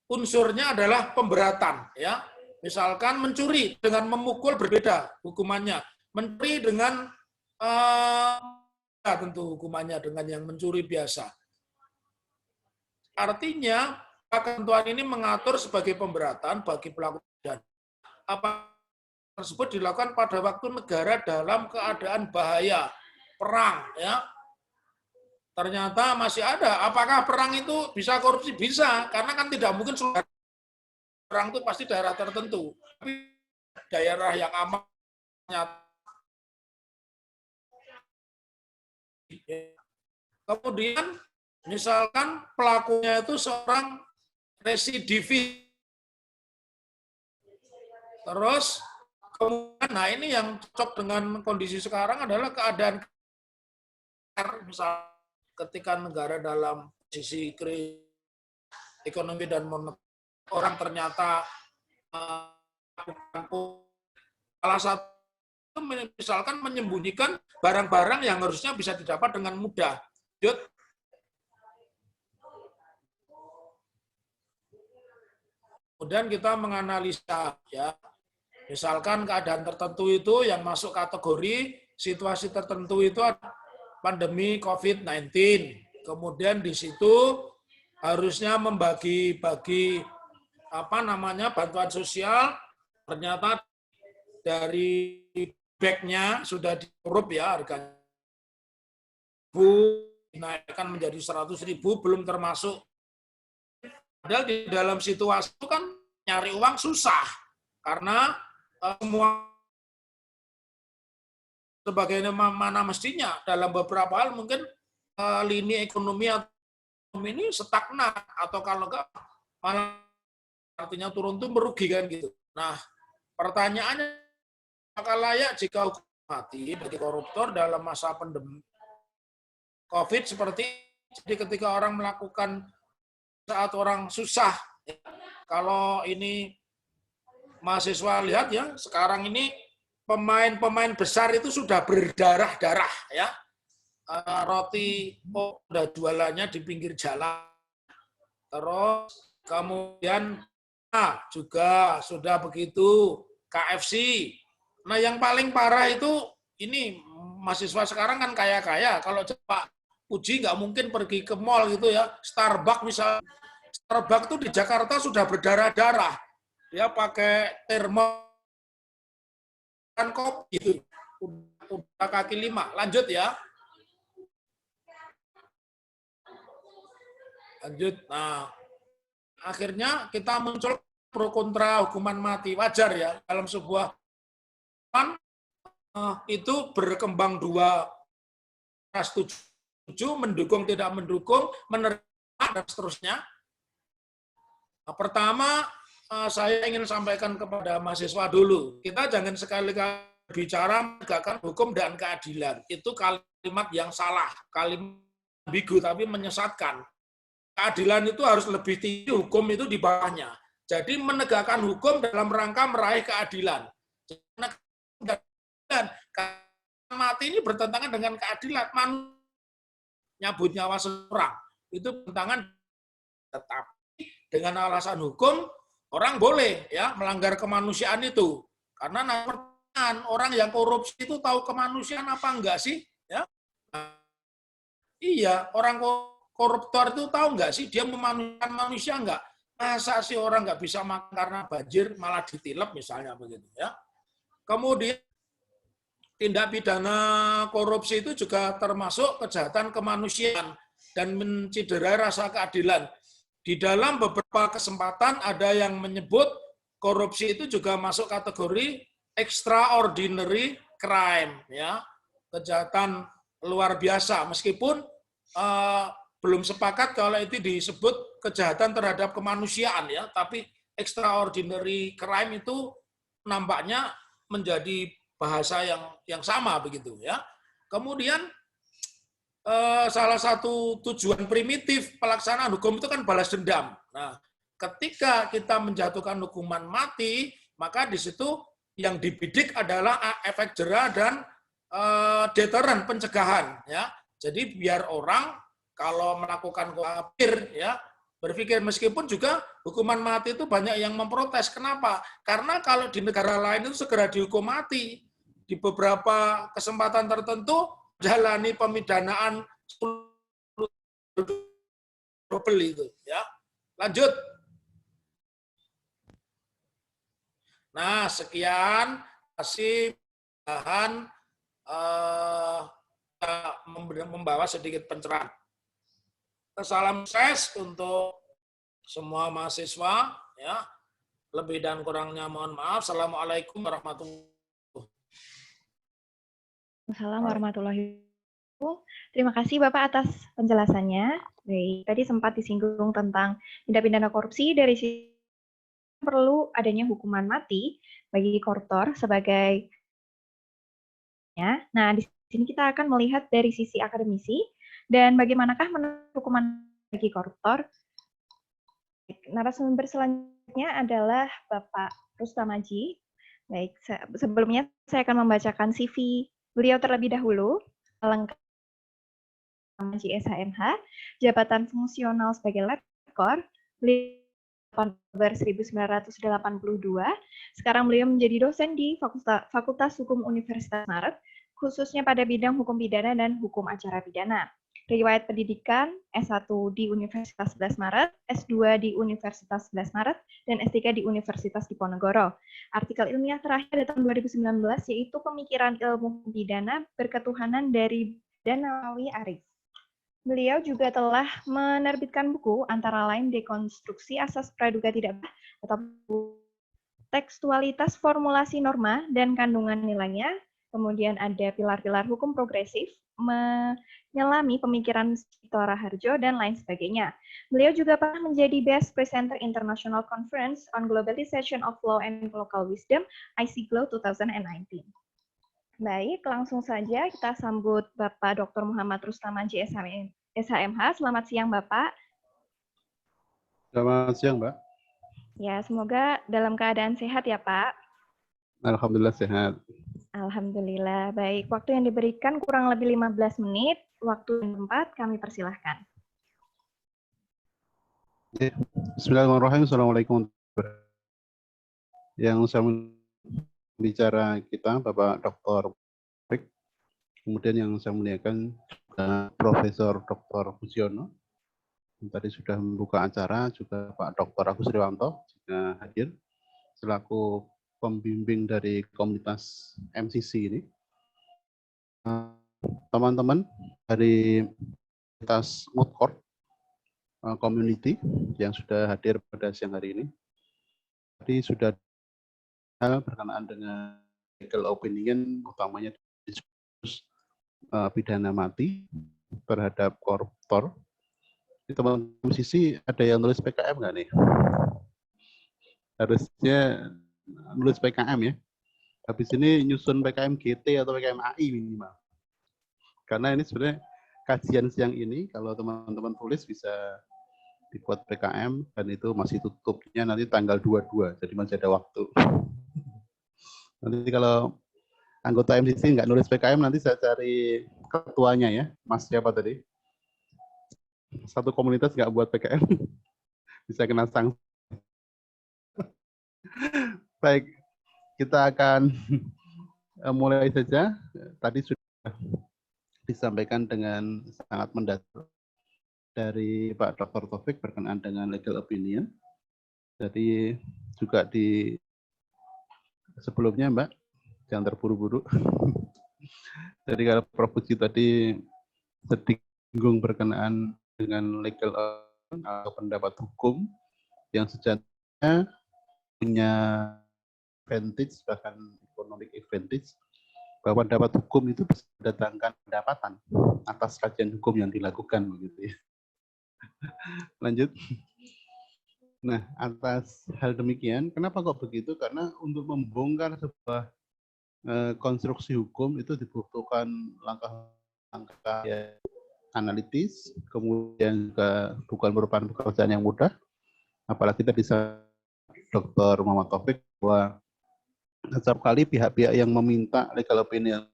unsurnya adalah pemberatan, ya. Misalkan mencuri dengan memukul berbeda hukumannya. Mencuri dengan tentu hukumannya dengan yang mencuri biasa. Artinya ketentuan ini mengatur sebagai pemberatan bagi pelaku pidana. Apa tersebut dilakukan pada waktu negara dalam keadaan bahaya, perang, ya. Ternyata masih ada. Apakah perang itu bisa korupsi? Bisa, karena kan tidak mungkin perang itu pasti daerah tertentu. Tapi daerah yang aman, kemudian misalkan pelakunya itu seorang residivis, terus Kemudian, nah ini yang cocok dengan kondisi sekarang adalah keadaan misal ketika negara dalam sisi krisis ekonomi dan moneter, orang ternyata salah satu misalkan menyembunyikan barang-barang yang harusnya bisa didapat dengan mudah. Kemudian kita menganalisa, ya, misalkan keadaan tertentu itu yang masuk kategori situasi tertentu itu pandemi COVID-19. Kemudian di situ harusnya membagi-bagi bantuan sosial, ternyata dari bagnya sudah dikorup ya, harganya dinaikkan menjadi 100.000, belum termasuk. Padahal di dalam situasi itu kan nyari uang susah, karena semua sebagaimana mestinya dalam beberapa hal mungkin lini ekonomi ini stagnan, atau kalau enggak malah artinya turun tuh merugikan gitu. Nah, pertanyaannya, apakah layak jika hukum mati bagi koruptor dalam masa pandemi COVID seperti jadi ketika orang melakukan saat orang susah? Kalau ini mahasiswa lihat ya, sekarang ini pemain-pemain besar itu sudah berdarah-darah ya. Roti udah jualannya di pinggir jalan. Terus kemudian juga sudah begitu KFC. Nah, yang paling parah itu ini mahasiswa sekarang kan kaya-kaya. Kalau Pak Puji nggak mungkin pergi ke mall gitu ya. Starbucks misalnya. Starbucks itu di Jakarta sudah berdarah-darah. Dia pakai termos dan kopi itu. Udah kaki 5. Lanjut ya. Lanjut. Nah, akhirnya kita muncul pro kontra hukuman mati. Wajar ya, dalam sebuah itu berkembang dua, setuju, mendukung, tidak mendukung, menerima, dan seterusnya. Nah, pertama, saya ingin sampaikan kepada mahasiswa dulu, kita jangan sekali-kali bicara menegakkan hukum dan keadilan. Itu kalimat yang salah, kalimat ambigu tapi menyesatkan. Keadilan itu harus lebih tinggi, hukum itu di bawahnya. Jadi menegakkan hukum dalam rangka meraih keadilan. Karena mati ini bertentangan dengan keadilan. Nyabut nyawa seseorang itu bertentangan, tetapi dengan alasan hukum orang boleh ya melanggar kemanusiaan itu. Karena orang yang korupsi itu tahu kemanusiaan apa enggak sih? Ya. Iya, orang koruptor itu tahu nggak sih dia memanusiakan manusia nggak? Masa sih orang nggak bisa makan karena banjir malah ditilep misalnya begitu ya. Kemudian tindak pidana korupsi itu juga termasuk kejahatan kemanusiaan dan menciderai rasa keadilan. Di dalam beberapa kesempatan ada yang menyebut korupsi itu juga masuk kategori extraordinary crime ya, kejahatan luar biasa, meskipun belum sepakat kalau itu disebut kejahatan terhadap kemanusiaan ya, tapi extraordinary crime itu nampaknya menjadi bahasa yang sama begitu ya. Kemudian salah satu tujuan primitif pelaksanaan hukum itu kan balas dendam. Nah, ketika kita menjatuhkan hukuman mati, maka di situ yang dibidik adalah efek jera dan deteren, pencegahan ya. Jadi biar orang kalau melakukan kafir ya berpikir, meskipun juga hukuman mati itu banyak yang memprotes. Kenapa? Karena kalau di negara lain itu segera dihukum mati. Di beberapa kesempatan tertentu jalani pemidanaan double itu ya. Lanjut. Nah, sekian kasih bahan membawa sedikit pencerahan. Salam sukses untuk semua mahasiswa ya. Lebih dan kurangnya mohon maaf. Assalamualaikum warahmatullahi wabarakatuh. Assalamualaikum warahmatullahi wabarakatuh. Terima kasih Bapak atas penjelasannya. Baik, tadi sempat disinggung tentang tindak pidana korupsi dari sisi perlu adanya hukuman mati bagi koruptor sebagai Nah, di sini kita akan melihat dari sisi akademisi dan bagaimanakah hukuman bagi koruptor. Narasumber selanjutnya adalah Bapak Rustam Aji. Baik, sebelumnya saya akan membacakan CV beliau terlebih dahulu. Lengkap Aji SHMH, jabatan fungsional sebagai Letkor, Oktober 1982. Sekarang beliau menjadi dosen di Fakultas Hukum Universitas Maret, khususnya pada bidang hukum pidana dan hukum acara pidana. Riwayat pendidikan S1 di Universitas 11 Maret, S2 di Universitas 11 Maret, dan S3 di Universitas Diponegoro. Artikel ilmiah terakhir di tahun 2019 yaitu Pemikiran Ilmu Hukum Pidana Berketuhanan dari Danawi Arif. Beliau juga telah menerbitkan buku antara lain Dekonstruksi Asas Praduga Tidak Bersalah atau Tekstualitas Formulasi Norma dan Kandungan Nilainya. Kemudian ada Pilar-pilar Hukum Progresif, Menyelami Pemikiran Cipto Raharjo, dan lain sebagainya. Beliau juga pernah menjadi Best Presenter International Conference on Globalization of Law and Local Wisdom, ICGLO 2019. Baik, langsung saja kita sambut Bapak Dr. Muhammad Rustam Aji SHMH. Selamat siang, Bapak. Selamat siang, Mbak. Ya, semoga dalam keadaan sehat ya, Pak. Alhamdulillah sehat. Alhamdulillah. Baik, waktu yang diberikan kurang lebih 15 menit. Waktu dan tempat kami persilahkan. Bismillahirrahmanirrahim. Assalamualaikum. Yang saya bicara kita, Bapak Dr. Fik. Kemudian yang saya muliakan Profesor Dr. Fusiono. Tadi sudah membuka acara, juga Pak Dr. Agus Riwanto juga hadir selaku pembimbing dari komunitas MCC ini. Teman-teman dari komunitas Moodcourt Community yang sudah hadir pada siang hari ini. Tadi sudah berkenaan dengan legal opinion, utamanya diskursus pidana mati terhadap koruptor. Di teman-teman sisi ada yang nulis PKM nggak nih? Harusnya nulis PKM ya. Habis ini nyusun PKM GT atau PKM AI minimal. Karena ini sebenarnya kajian siang ini, kalau teman-teman tulis bisa dibuat PKM, dan itu masih tutupnya nanti tanggal 22, jadi masih ada waktu. Nanti kalau anggota MCC nggak nulis PKM, nanti saya cari ketuanya ya, Mas siapa tadi? Satu komunitas nggak buat PKM, bisa kena sanksi. Baik, kita akan mulai saja. Tadi sudah disampaikan dengan sangat mendasar dari Pak Dr. Taufik berkenaan dengan legal opinion. Jadi juga di sebelumnya Mbak, jangan terburu-buru. Jadi kalau Prof. Puji tadi sedinggung berkenaan dengan legal atau pendapat hukum yang sejatinya punya advantage, bahkan economic advantage, bahwa pendapat hukum itu bisa mendatangkan pendapatan atas kajian hukum yang dilakukan begitu ya. Lanjut. Nah, atas hal demikian, kenapa kok begitu? Karena untuk membongkar sebuah konstruksi hukum itu dibutuhkan langkah-langkah analitis, kemudian juga bukan merupakan pekerjaan yang mudah. Apalagi tadi Dr. Muhammad Taufik bahwa setiap kali pihak-pihak yang meminta legal opinion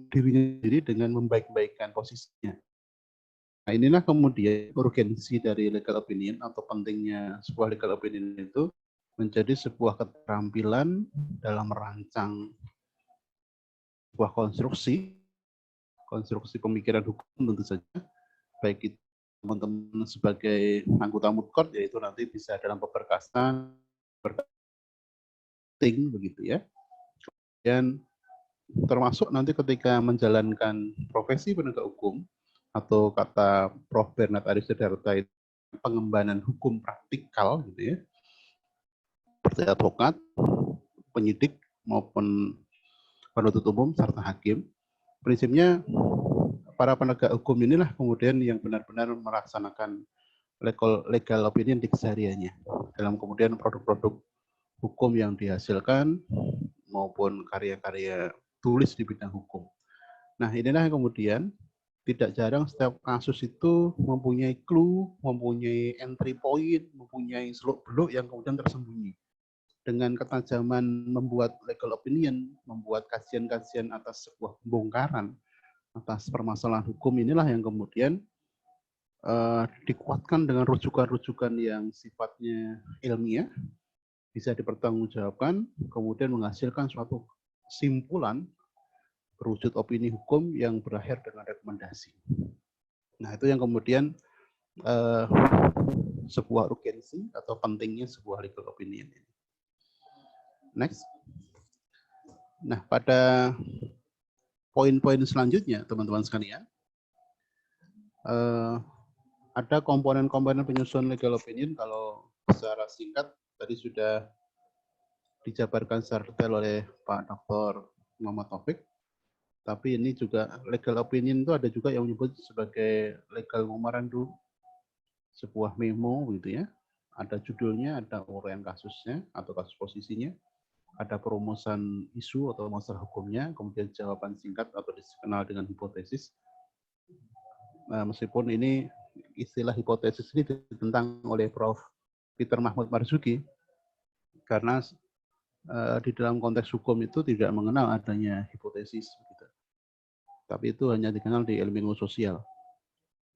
dirinya sendiri dengan membaik-baikkan posisinya. Nah, inilah kemudian urgensi dari legal opinion atau pentingnya sebuah legal opinion itu menjadi sebuah keterampilan dalam merancang sebuah konstruksi pemikiran hukum tentu saja, baik itu teman-teman sebagai anggota Moodcourt, yaitu nanti bisa dalam pemberkasan, begitu ya. Dan termasuk nanti ketika menjalankan profesi penegak hukum, atau kata Prof. Bernard Arif Sidarta itu pengembangan hukum praktikal gitu ya, seperti advokat, penyidik maupun penuntut umum serta hakim. Prinsipnya para penegak hukum inilah kemudian yang benar-benar melaksanakan legal opinion di kesehariannya dalam kemudian produk-produk hukum yang dihasilkan maupun karya-karya tulis di bidang hukum. Nah, inilah yang kemudian tidak jarang setiap kasus itu mempunyai clue, mempunyai entry point, mempunyai seluk-beluk yang kemudian tersembunyi. Dengan ketajaman membuat legal opinion, membuat kajian-kajian atas sebuah pembongkaran atas permasalahan hukum, inilah yang kemudian dikuatkan dengan rujukan-rujukan yang sifatnya ilmiah, bisa dipertanggungjawabkan, kemudian menghasilkan suatu simpulan berwujud opini hukum yang berakhir dengan rekomendasi. Nah, itu yang kemudian sebuah urgensi atau pentingnya sebuah legal opinion. Next. Nah, pada poin-poin selanjutnya, teman-teman sekalian, ada komponen-komponen penyusun legal opinion. Kalau secara singkat tadi sudah dijabarkan secara detail oleh Pak Dr. Muhammad Taufik. Tapi ini juga legal opinion itu ada juga yang menyebut sebagai legal memorandum, sebuah memo gitu ya. Ada judulnya, ada uraian kasusnya atau kasus posisinya, ada perumusan isu atau masalah hukumnya, kemudian jawaban singkat atau dikenal dengan hipotesis. Nah, meskipun ini istilah hipotesis ini ditentang oleh Prof. Peter Mahmud Marzuki, karena di dalam konteks hukum itu tidak mengenal adanya hipotesis. Gitu. Tapi itu hanya dikenal di ilmu sosial.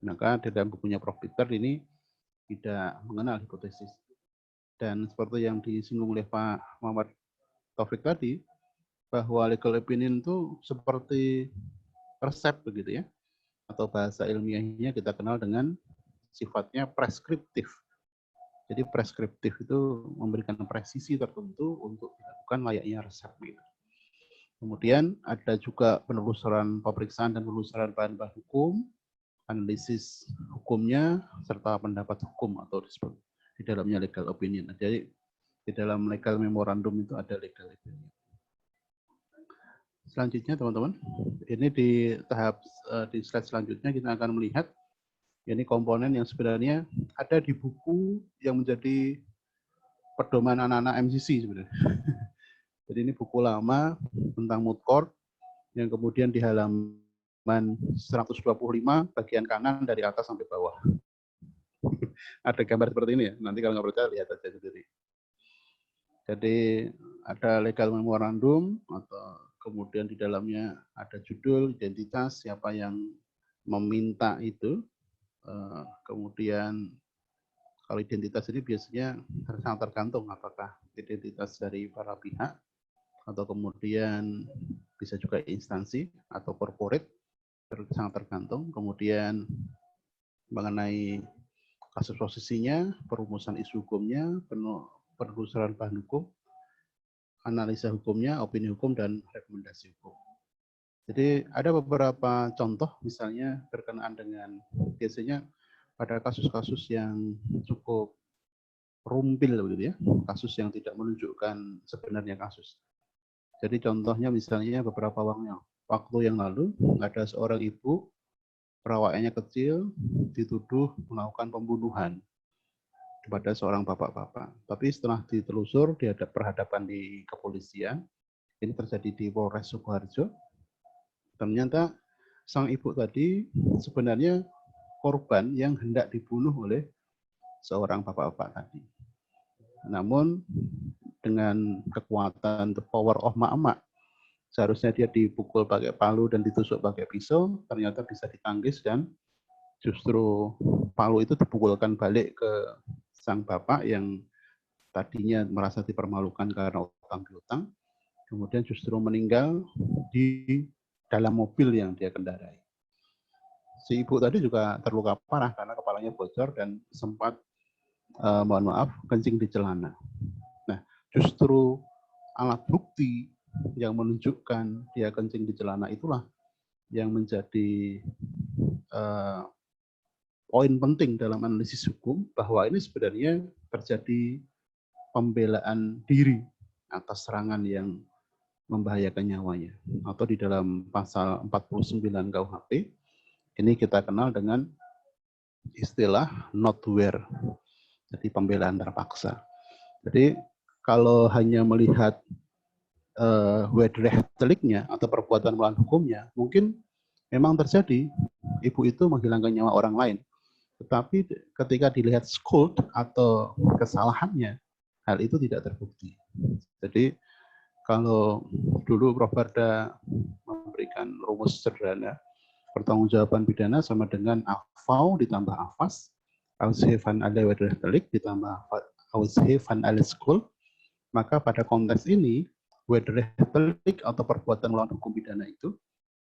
Maka di dalam bukunya Prof. Peter ini tidak mengenal hipotesis. Dan seperti yang disinggung oleh Pak Muhammad Taufik tadi, bahwa legal opinion itu seperti resep begitu ya, atau bahasa ilmiahnya kita kenal dengan sifatnya preskriptif. Jadi preskriptif itu memberikan presisi tertentu untuk dilakukan layaknya resep. Gitu. Kemudian ada juga penelusuran pemeriksaan dan penelusuran bahan-bahan hukum, analisis hukumnya, serta pendapat hukum atau disebut di dalamnya legal opinion. Jadi di dalam legal memorandum itu ada legal opinion. Selanjutnya teman-teman, ini di tahap di slide selanjutnya kita akan melihat ini komponen yang sebenarnya ada di buku yang menjadi pedoman anak-anak MCC sebenarnya. Jadi ini buku lama tentang moot court yang kemudian di halaman 125 bagian kanan dari atas sampai bawah. Ada gambar seperti ini ya, nanti kalau nggak percaya lihat aja sendiri. Jadi ada legal memorandum atau kemudian di dalamnya ada judul, identitas, siapa yang meminta itu. Kemudian kalau identitas ini biasanya sangat tergantung apakah identitas dari para pihak atau kemudian bisa juga instansi atau corporate, sangat tergantung. Kemudian mengenai kasus posisinya, perumusan isu hukumnya, penelusuran bahan hukum, analisa hukumnya, opini hukum, dan rekomendasi hukum. Jadi ada beberapa contoh misalnya berkenaan dengan biasanya pada kasus-kasus yang cukup rumpil begitu ya, kasus yang tidak menunjukkan sebenarnya kasus. Jadi contohnya misalnya beberapa waktu yang lalu ada seorang ibu perawakannya kecil dituduh melakukan pembunuhan kepada seorang bapak-bapak. Tapi setelah ditelusur dihadap perhadapan di kepolisian, ini terjadi di Polres Sukoharjo. Ternyata sang ibu tadi sebenarnya korban yang hendak dibunuh oleh seorang bapak-bapak tadi. Namun dengan kekuatan the power of mak-mak, seharusnya dia dipukul pakai palu dan ditusuk pakai pisau, ternyata bisa ditangkis dan justru palu itu dipukulkan balik ke sang bapak yang tadinya merasa dipermalukan karena utang piutang, kemudian justru meninggal di dalam mobil yang dia kendarai. Si ibu tadi juga terluka parah karena kepalanya bocor dan sempat mohon maaf kencing di celana. Nah, justru alat bukti yang menunjukkan dia kencing di celana itulah yang menjadi poin penting dalam analisis hukum bahwa ini sebenarnya terjadi pembelaan diri atas serangan yang membahayakan nyawanya. Atau di dalam pasal 49 KUHP, ini kita kenal dengan istilah notwear, jadi pembelaan terpaksa. Jadi kalau hanya melihat wedreh deliknya atau perbuatan melawan hukumnya, mungkin memang terjadi ibu itu menghilangkan nyawa orang lain. Tetapi ketika dilihat skuld atau kesalahannya, hal itu tidak terbukti. Jadi kalau dulu Prof. Barda memberikan rumus sederhana, pertanggungjawaban pidana sama dengan afau ditambah afas, aushefan ala wedreh delik ditambah aushefan ala skuld, maka pada konteks ini wedreh delik atau perbuatan melawan hukum pidana itu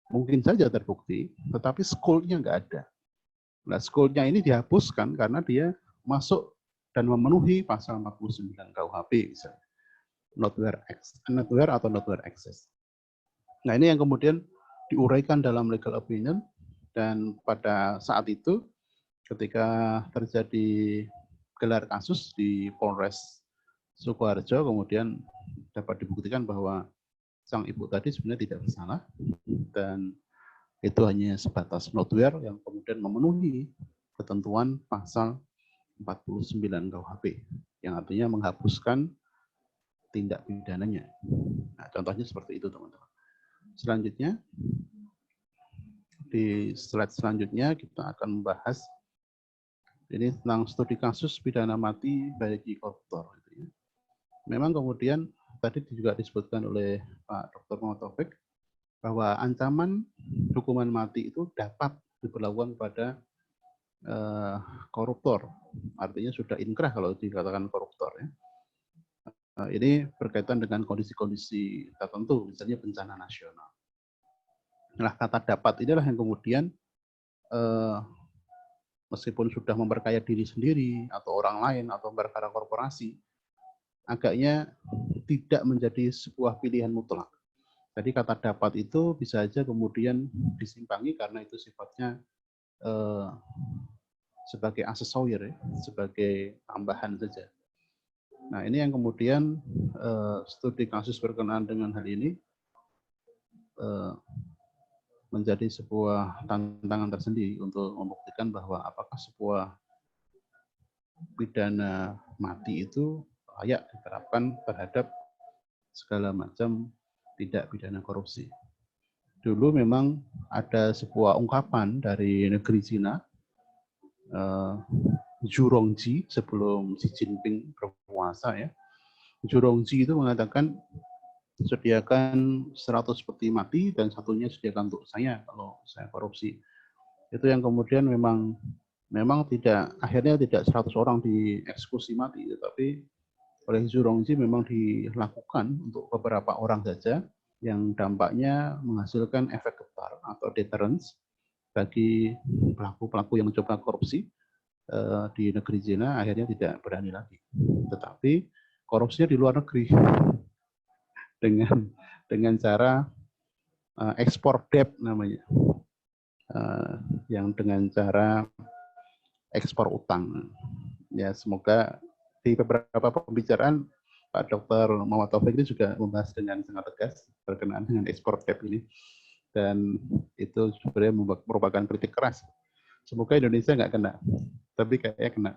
mungkin saja terbukti, tetapi skuldnya nggak ada. Nah, skuldnya ini dihapuskan karena dia masuk dan memenuhi pasal 49 KUHP misalnya. Notwear atau notwear excess. Nah, ini yang kemudian diuraikan dalam legal opinion, dan pada saat itu ketika terjadi gelar kasus di Polres Sukoharjo, kemudian dapat dibuktikan bahwa sang ibu tadi sebenarnya tidak bersalah, dan itu hanya sebatas notwear yang kemudian memenuhi ketentuan pasal 49 KUHP, yang artinya menghapuskan tindak pidananya. Nah, contohnya seperti itu, teman-teman. Selanjutnya, di slide selanjutnya kita akan membahas ini tentang studi kasus pidana mati bagi koruptor. Memang kemudian tadi juga disebutkan oleh Pak Dr. Muhammad Taufik bahwa ancaman hukuman mati itu dapat diberlakukan pada koruptor. Artinya sudah inkrah kalau dikatakan koruptor. Ya. Ini berkaitan dengan kondisi-kondisi tertentu, misalnya bencana nasional. Nah, kata dapat inilah yang kemudian meskipun sudah memperkaya diri sendiri atau orang lain atau memperkara korporasi, agaknya tidak menjadi sebuah pilihan mutlak. Jadi kata dapat itu bisa saja kemudian disimpangi karena itu sifatnya sebagai aksesorir, ya, sebagai tambahan saja. Nah, ini yang kemudian studi kasus berkenaan dengan hal ini menjadi sebuah tantangan tersendiri untuk membuktikan bahwa apakah sebuah pidana mati itu layak diterapkan terhadap segala macam tindak pidana korupsi. Dulu memang ada sebuah ungkapan dari negeri Cina, Zhurongji, sebelum Xi Jinping berkuasa, ya. Zhurongji itu mengatakan sediakan 100 peti mati dan satunya sediakan untuk saya kalau saya korupsi. Itu yang kemudian memang tidak, akhirnya tidak 100 orang dieksekusi mati, tetapi oleh Zhurongji memang dilakukan untuk beberapa orang saja yang dampaknya menghasilkan efek getar atau deterrence bagi pelaku-pelaku yang mencoba korupsi di negeri Cina, akhirnya tidak berani lagi. Tetapi korupsinya di luar negeri dengan cara ekspor debt namanya, yang dengan cara ekspor utang. Ya, semoga di beberapa pembicaraan Pak Dr. Muhammad Taufik ini juga membahas dengan sangat tegas berkenaan dengan ekspor debt ini, dan itu sebenarnya merupakan kritik keras. Semoga Indonesia nggak kena, tapi kayaknya kena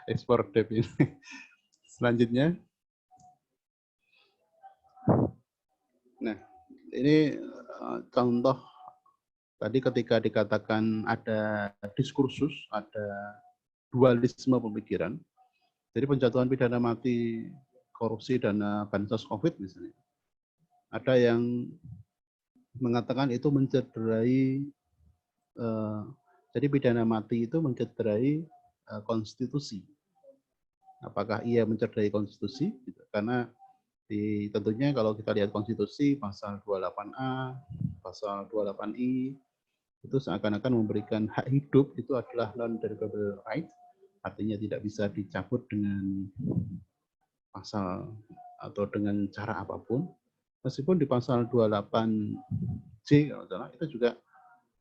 ekspor debt ini. Selanjutnya, nah ini contoh tadi ketika dikatakan ada diskursus, ada dualisme pemikiran. Jadi penjatuhan pidana mati korupsi dana bansos COVID misalnya, ada yang mengatakan itu mencederai, jadi pidana mati itu mencederai konstitusi. Apakah ia mencederai konstitusi? Karena tentunya kalau kita lihat konstitusi pasal 28A, pasal 28I, itu seakan-akan memberikan hak hidup itu adalah non-derogable right, artinya tidak bisa dicabut dengan pasal atau dengan cara apapun. Meskipun di pasal 28J kalau salah, itu juga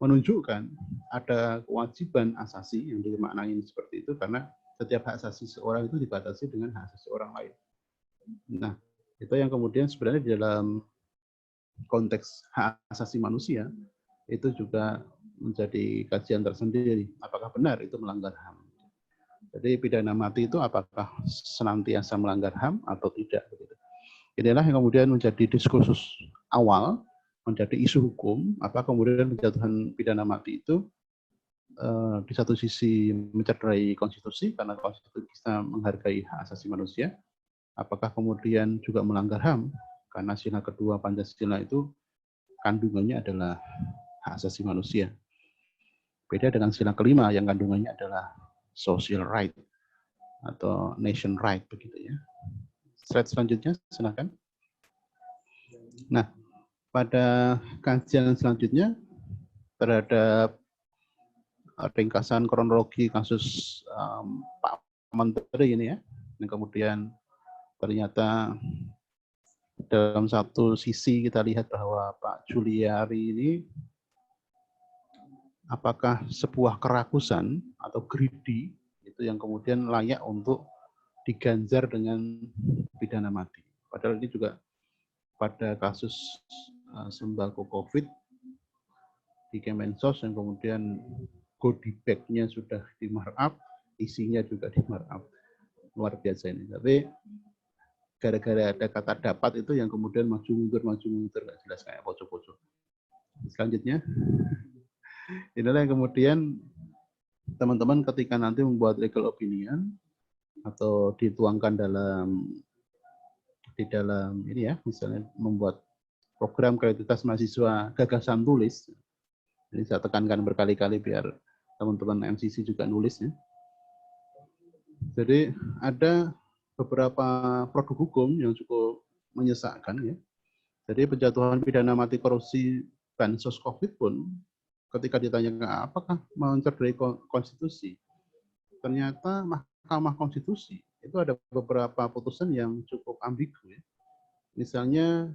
menunjukkan ada kewajiban asasi yang dimaknai seperti itu, karena setiap hak asasi seorang itu dibatasi dengan hak asasi orang lain. Nah, itu yang kemudian sebenarnya di dalam konteks hak asasi manusia itu juga menjadi kajian tersendiri. Apakah benar itu melanggar HAM? Jadi pidana mati itu apakah senantiasa melanggar HAM atau tidak? Inilah yang kemudian menjadi diskursus awal, menjadi isu hukum. Apa kemudian penjatuhan pidana mati itu di satu sisi mencederai konstitusi karena konstitusi bisa menghargai hak asasi manusia. Apakah kemudian juga melanggar HAM karena sila kedua Pancasila itu kandungannya adalah hak asasi manusia. Beda dengan sila kelima yang kandungannya adalah social right atau nation right begitu ya. Slide selanjutnya silakan. Nah, pada kajian selanjutnya terhadap ringkasan kronologi kasus Pak Menteri ini ya, yang kemudian ternyata dalam satu sisi kita lihat bahwa Pak Juliari ini apakah sebuah kerakusan atau greedy itu yang kemudian layak untuk diganjar dengan pidana mati. Padahal ini juga pada kasus sembako COVID di Kemensos yang kemudian goodie bag-nya sudah di markup, isinya juga di markup. Luar biasa ini. Tapi gara-gara ada kata dapat itu yang kemudian maju mundur, nggak jelas kayak pocok-pocok. Selanjutnya, inilah yang kemudian teman-teman ketika nanti membuat legal opinion atau dituangkan di dalam ini ya, misalnya membuat program kreativitas mahasiswa gagasan tulis. Jadi saya tekankan berkali-kali biar teman-teman MCC juga nulis ya. Jadi ada beberapa produk hukum yang cukup menyesakkan ya. Jadi penjatuhan pidana mati korupsi bansos COVID pun ketika ditanyakan apakah mencederai konstitusi, ternyata Mahkamah Konstitusi itu ada beberapa putusan yang cukup ambigu ya. Misalnya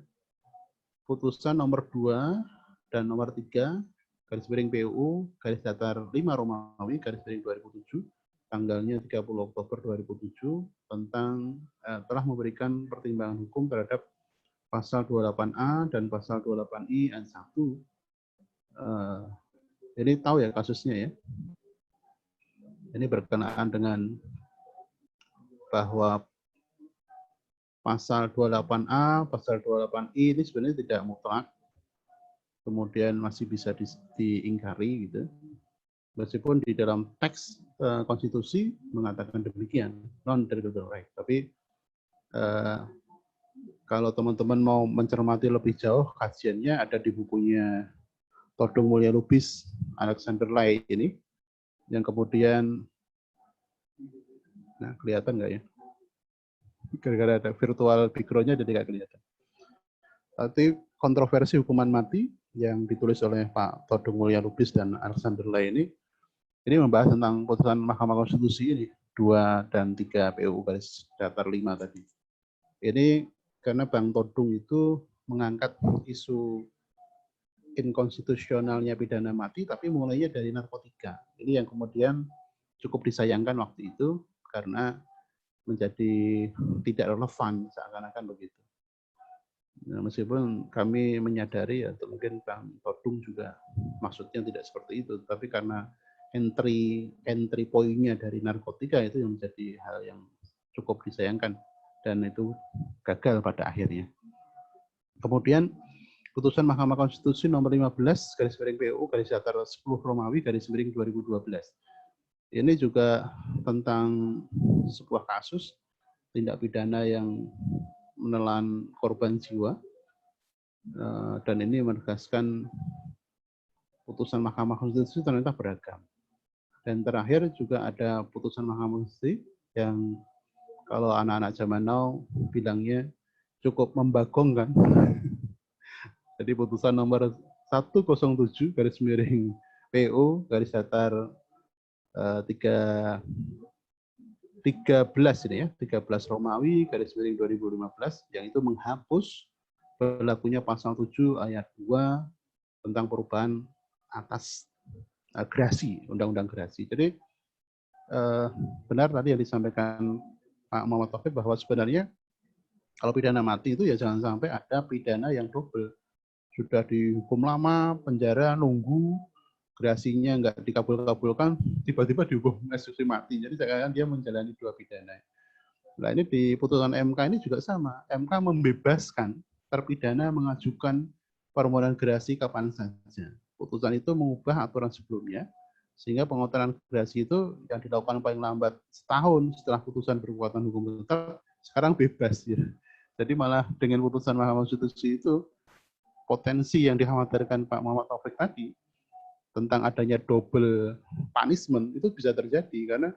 putusan nomor 2 dan nomor 3 garis miring PUU garis datar 5 Romawi garis miring 2007 tanggalnya 30 Oktober 2007 tentang telah memberikan pertimbangan hukum terhadap pasal 28A dan pasal 28I ayat 1. Ini tahu ya kasusnya ya. Ini berkenaan dengan bahwa pasal 28A, pasal 28I ini sebenarnya tidak mutlak, kemudian masih bisa diingkari gitu. Meskipun di dalam teks konstitusi mengatakan demikian, non-derogatory right. Tapi kalau teman-teman mau mencermati lebih jauh, kajiannya ada di bukunya Todung Mulya Lubis, Alexander Lai ini, yang kemudian, nah kelihatan nggak ya? Gara-gara ada virtual background-nya jadi nggak kelihatan. Tapi kontroversi hukuman mati yang ditulis oleh Pak Todung Mulya Lubis dan Alexander Lai ini membahas tentang putusan Mahkamah Konstitusi ini 2 dan 3 PUU garis datar 5 tadi. Ini karena Bang Todung itu mengangkat isu inkonstitusionalnya pidana mati, tapi mulainya dari narkotika. Ini yang kemudian cukup disayangkan waktu itu karena menjadi tidak relevan seakan-akan begitu. Nah, meskipun kami menyadari atau mungkin Bang Todung juga maksudnya tidak seperti itu, tapi karena entry point-nya dari narkotika itu yang menjadi hal yang cukup disayangkan dan itu gagal pada akhirnya. Kemudian putusan Mahkamah Konstitusi nomor 15 garis miring PUU garis datar 10 Romawi garis miring 2012. Ini juga tentang sebuah kasus tindak pidana yang menelan korban jiwa dan ini menegaskan putusan Mahkamah Konstitusi ternyata beragam. Dan terakhir juga ada putusan Mahkamah Konstitusi yang kalau anak-anak zaman now bilangnya cukup membagongkan. Jadi putusan nomor 107 garis miring PU garis datar 13 ini ya, 13 Romawi garis miring 2015 yang itu menghapus berlakunya pasal 7 ayat 2 tentang perubahan atas gerasi, undang-undang gerasi. Jadi benar tadi yang disampaikan Pak Muhammad Taufik bahwa sebenarnya kalau pidana mati itu ya jangan sampai ada pidana yang double. Sudah dihukum lama, penjara, nunggu, gerasinya nggak dikabul-kabulkan, tiba-tiba dihukum eksekusi mati. Jadi sekarang dia menjalani 2 pidana. Nah ini di putusan MK ini juga sama. MK membebaskan terpidana mengajukan permohonan gerasi kapan saja. Putusan itu mengubah aturan sebelumnya, sehingga pengotoran gerasi itu yang dilakukan paling lambat setahun setelah putusan berkekuatan hukum tetap, sekarang bebas ya. Jadi malah dengan putusan Mahkamah Konstitusi itu, potensi yang dikhawatirkan Pak Muhammad Taufik tadi tentang adanya double punishment itu bisa terjadi, karena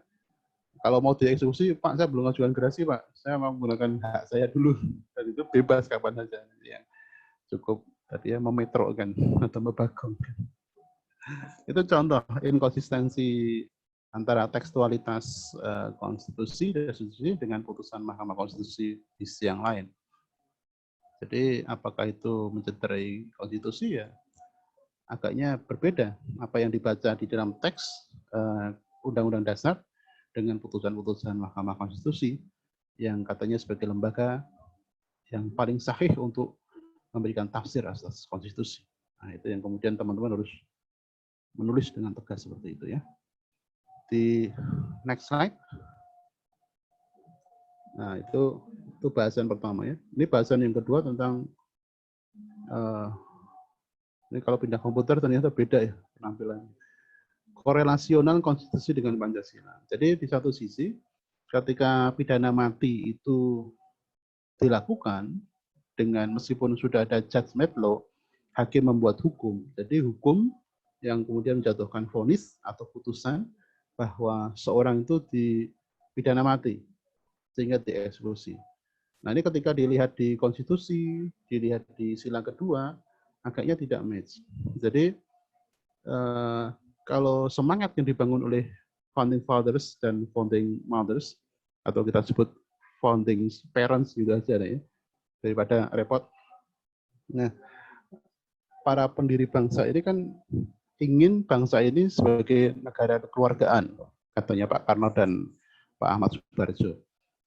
kalau mau dieksekusi, Pak, saya belum mengajukan gerasi, Pak. Saya mau menggunakan hak saya dulu. Dan itu bebas kapan saja. Yang cukup tadi ya memetrokkan atau membagongkan. Itu contoh inkonsistensi antara tekstualitas konstitusi dengan putusan Mahkamah Konstitusi di sisi yang lain. Jadi apakah itu mencederai konstitusi ya? Agaknya berbeda apa yang dibaca di dalam teks Undang-Undang Dasar dengan putusan-putusan Mahkamah Konstitusi yang katanya sebagai lembaga yang paling sahih untuk memberikan tafsir atas konstitusi. Nah, itu yang kemudian teman-teman harus menulis dengan tegas seperti itu ya. Di next slide. Nah, itu bahasan pertama ya. Ini bahasan yang kedua tentang ini kalau pindah komputer ternyata beda ya penampilannya. Korelasional konstitusi dengan Pancasila. Jadi di satu sisi ketika pidana mati itu dilakukan dengan meskipun sudah ada judgment law, hakim membuat hukum. Jadi hukum yang kemudian menjatuhkan vonis atau putusan bahwa seorang itu dipidana mati sehingga dieksekusi. Nah ini ketika dilihat di konstitusi, dilihat di sila kedua, agaknya tidak match. Jadi kalau semangat yang dibangun oleh founding fathers dan founding mothers, atau kita sebut founding parents juga aja ya, daripada repot. Nah, para pendiri bangsa ini kan ingin bangsa ini sebagai negara kekeluargaan, katanya Pak Karno dan Pak Ahmad Subarjo.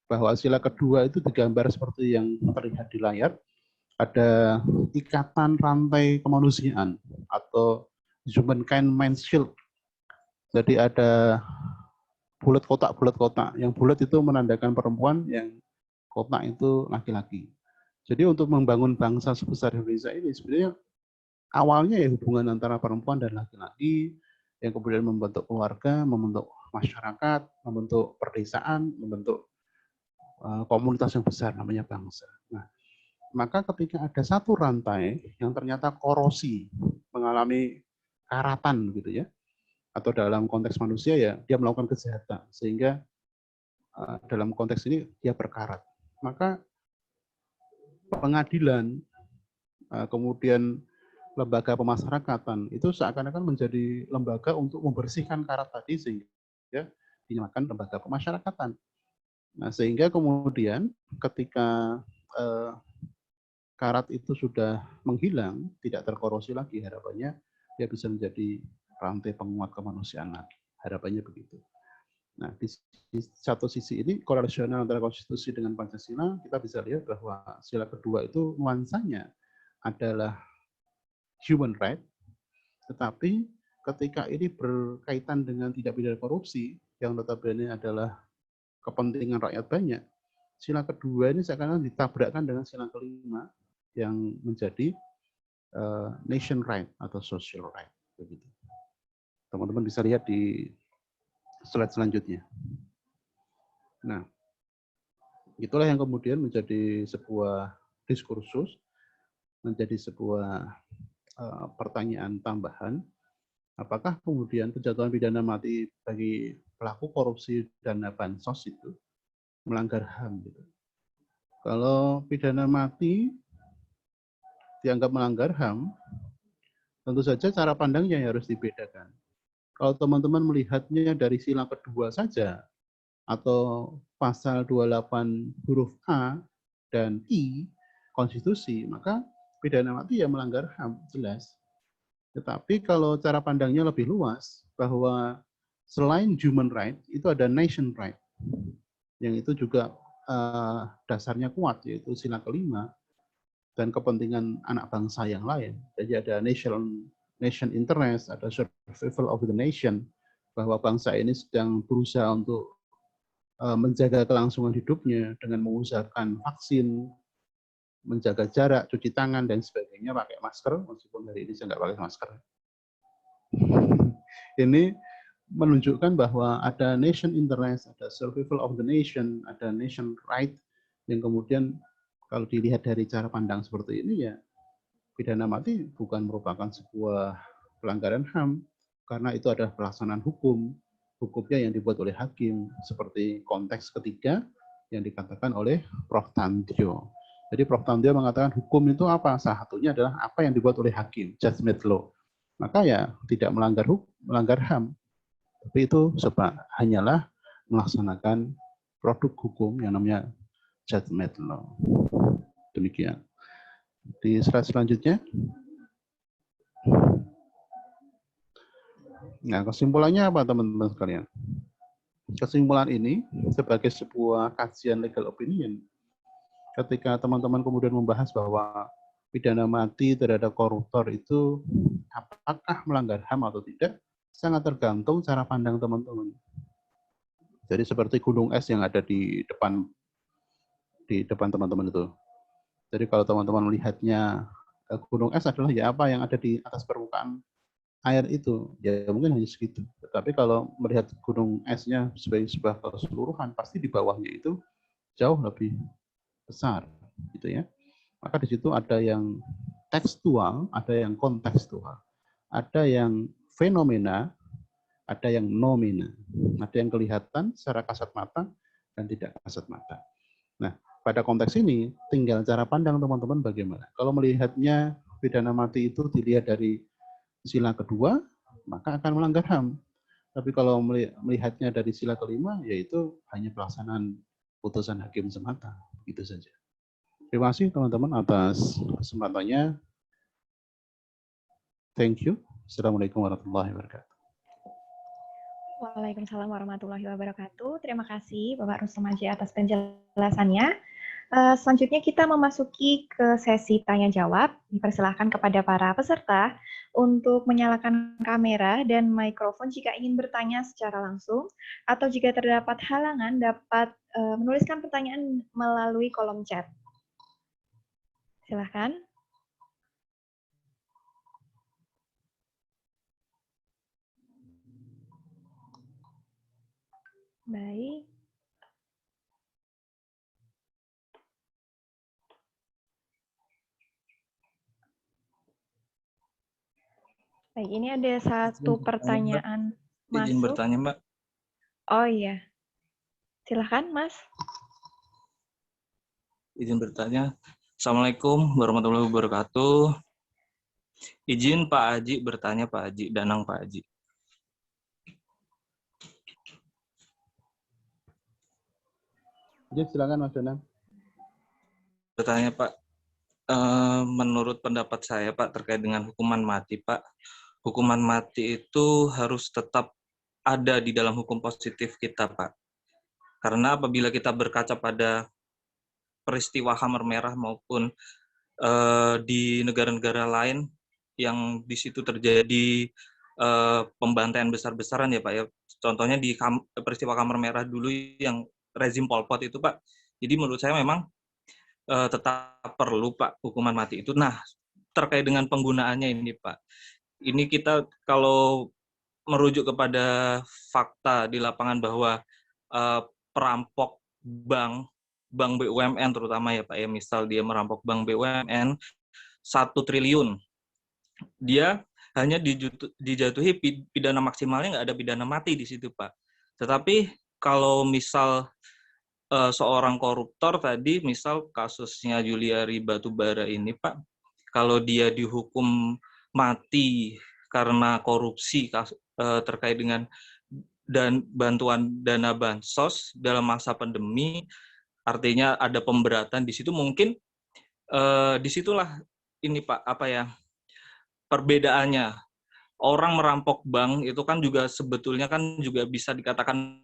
Bahwa sila kedua itu digambar seperti yang terlihat di layar, ada ikatan rantai kemanusiaan atau humankind mind shield. Jadi ada bulat kotak. Yang bulat itu menandakan perempuan, yang kotak itu laki-laki. Jadi untuk membangun bangsa sebesar Indonesia ini sebenarnya awalnya ya hubungan antara perempuan dan laki-laki yang kemudian membentuk keluarga, membentuk masyarakat, membentuk perdesaan, membentuk komunitas yang besar namanya bangsa. Nah, maka ketika ada satu rantai yang ternyata korosi, mengalami karatan gitu ya, atau dalam konteks manusia ya dia melakukan kejahatan sehingga dalam konteks ini dia berkarat, maka pengadilan kemudian lembaga pemasyarakatan itu seakan-akan menjadi lembaga untuk membersihkan karat tadi sehingga dinamakan lembaga pemasyarakatan. Nah sehingga kemudian ketika karat itu sudah menghilang, tidak terkorosi lagi, harapannya dia bisa menjadi rantai penguat kemanusiaan lagi. Harapannya begitu. Nah, di satu sisi ini korelasional antara konstitusi dengan Pancasila, kita bisa lihat bahwa sila kedua itu nuansanya adalah human right, tetapi ketika ini berkaitan dengan tindak pidana korupsi, yang notabene adalah kepentingan rakyat banyak, sila kedua ini seakan-akan ditabrakkan dengan sila kelima yang menjadi nation right atau social right. Begitu. Teman-teman bisa lihat di slide selanjutnya. Nah, itulah yang kemudian menjadi sebuah diskursus, menjadi sebuah pertanyaan tambahan. Apakah kemudian penjatuhan pidana mati bagi pelaku korupsi dana bansos itu melanggar HAM? Gitu. Kalau pidana mati dianggap melanggar HAM, tentu saja cara pandangnya harus dibedakan. Kalau teman-teman melihatnya dari sila kedua saja, atau pasal 28 huruf A dan I konstitusi, maka pidana mati ya melanggar HAM, jelas. Tetapi kalau cara pandangnya lebih luas, bahwa selain human right, itu ada nation right, yang itu juga dasarnya kuat, yaitu sila kelima, dan kepentingan anak bangsa yang lain. Jadi ada national nation interest, ada survival of the nation, bahwa bangsa ini sedang berusaha untuk menjaga kelangsungan hidupnya dengan mengusahakan vaksin, menjaga jarak, cuci tangan, dan sebagainya, pakai masker, meskipun hari ini saya nggak pakai masker. Ini menunjukkan bahwa ada nation interest, ada survival of the nation, ada nation right, yang kemudian kalau dilihat dari cara pandang seperti ini, ya pidana mati bukan merupakan sebuah pelanggaran HAM, karena itu adalah pelaksanaan hukumnya yang dibuat oleh hakim, seperti konteks ketiga yang dikatakan oleh Prof. Tandjo. Jadi Prof. Tandjo mengatakan hukum itu apa? Salah satunya adalah apa yang dibuat oleh hakim, judgment law. Maka ya tidak melanggar HAM, tapi itu hanyalah melaksanakan produk hukum yang namanya judgment law. Demikian. Di slide selanjutnya. Nah, kesimpulannya apa teman-teman sekalian? Kesimpulan ini sebagai sebuah kajian legal opinion, ketika teman-teman kemudian membahas bahwa pidana mati terhadap koruptor itu apakah melanggar HAM atau tidak, sangat tergantung cara pandang teman-teman. Jadi seperti gunung es yang ada di depan teman-teman itu. Jadi kalau teman-teman melihatnya gunung es adalah ya apa yang ada di atas permukaan air itu, ya mungkin hanya segitu. Tetapi kalau melihat gunung esnya sebagai sebuah keseluruhan, pasti di bawahnya itu jauh lebih besar, gitu ya. Maka di situ ada yang tekstual, ada yang kontekstual, ada yang fenomena, ada yang nomina, ada yang kelihatan secara kasat mata dan tidak kasat mata. Nah, pada konteks ini tinggal cara pandang teman-teman bagaimana. Kalau melihatnya pidana mati itu dilihat dari sila kedua, maka akan melanggar HAM. Tapi kalau melihatnya dari sila kelima, yaitu hanya pelaksanaan putusan hakim semata. Itu saja. Terima kasih teman-teman atas kesempatannya. Thank you. Assalamualaikum warahmatullahi wabarakatuh. Waalaikumsalam warahmatullahi wabarakatuh. Terima kasih Bapak Rustom Aji atas penjelasannya. Selanjutnya kita memasuki ke sesi tanya-jawab. Dipersilahkan kepada para peserta untuk menyalakan kamera dan mikrofon jika ingin bertanya secara langsung, atau jika terdapat halangan dapat menuliskan pertanyaan melalui kolom chat. Silahkan. Baik. Baik, ini ada satu pertanyaan masuk. Izin bertanya, Mbak. Oh iya. Silahkan, Mas. Izin bertanya. Assalamualaikum warahmatullahi wabarakatuh. Izin Pak Haji bertanya, Pak Haji. Danang Pak Haji. Jadi silakan Mas Danang. Bertanya, Pak. Menurut pendapat saya, Pak, terkait dengan hukuman mati, Pak. Hukuman mati itu harus tetap ada di dalam hukum positif kita, Pak. Karena apabila kita berkaca pada peristiwa Khmer Merah maupun di negara-negara lain yang di situ terjadi pembantaian besar-besaran ya Pak ya. Contohnya di peristiwa Khmer Merah dulu yang rezim Pol Pot itu Pak. Jadi menurut saya memang tetap perlu Pak hukuman mati itu. Nah, terkait dengan penggunaannya ini Pak. Ini kita kalau merujuk kepada fakta di lapangan bahwa perampok bank BUMN terutama ya Pak ya, misal dia merampok bank BUMN 1 triliun, dia hanya dijatuhi pidana maksimalnya, nggak ada pidana mati di situ Pak. Tetapi kalau misal seorang koruptor tadi, misal kasusnya Juliari Batubara ini Pak, kalau dia dihukum mati karena korupsi terkait dengan dan bantuan dana bansos dalam masa pandemi, artinya ada pemberatan di situ, mungkin disitulah ini Pak apa ya perbedaannya. Orang merampok bank itu kan juga sebetulnya kan juga bisa dikatakan,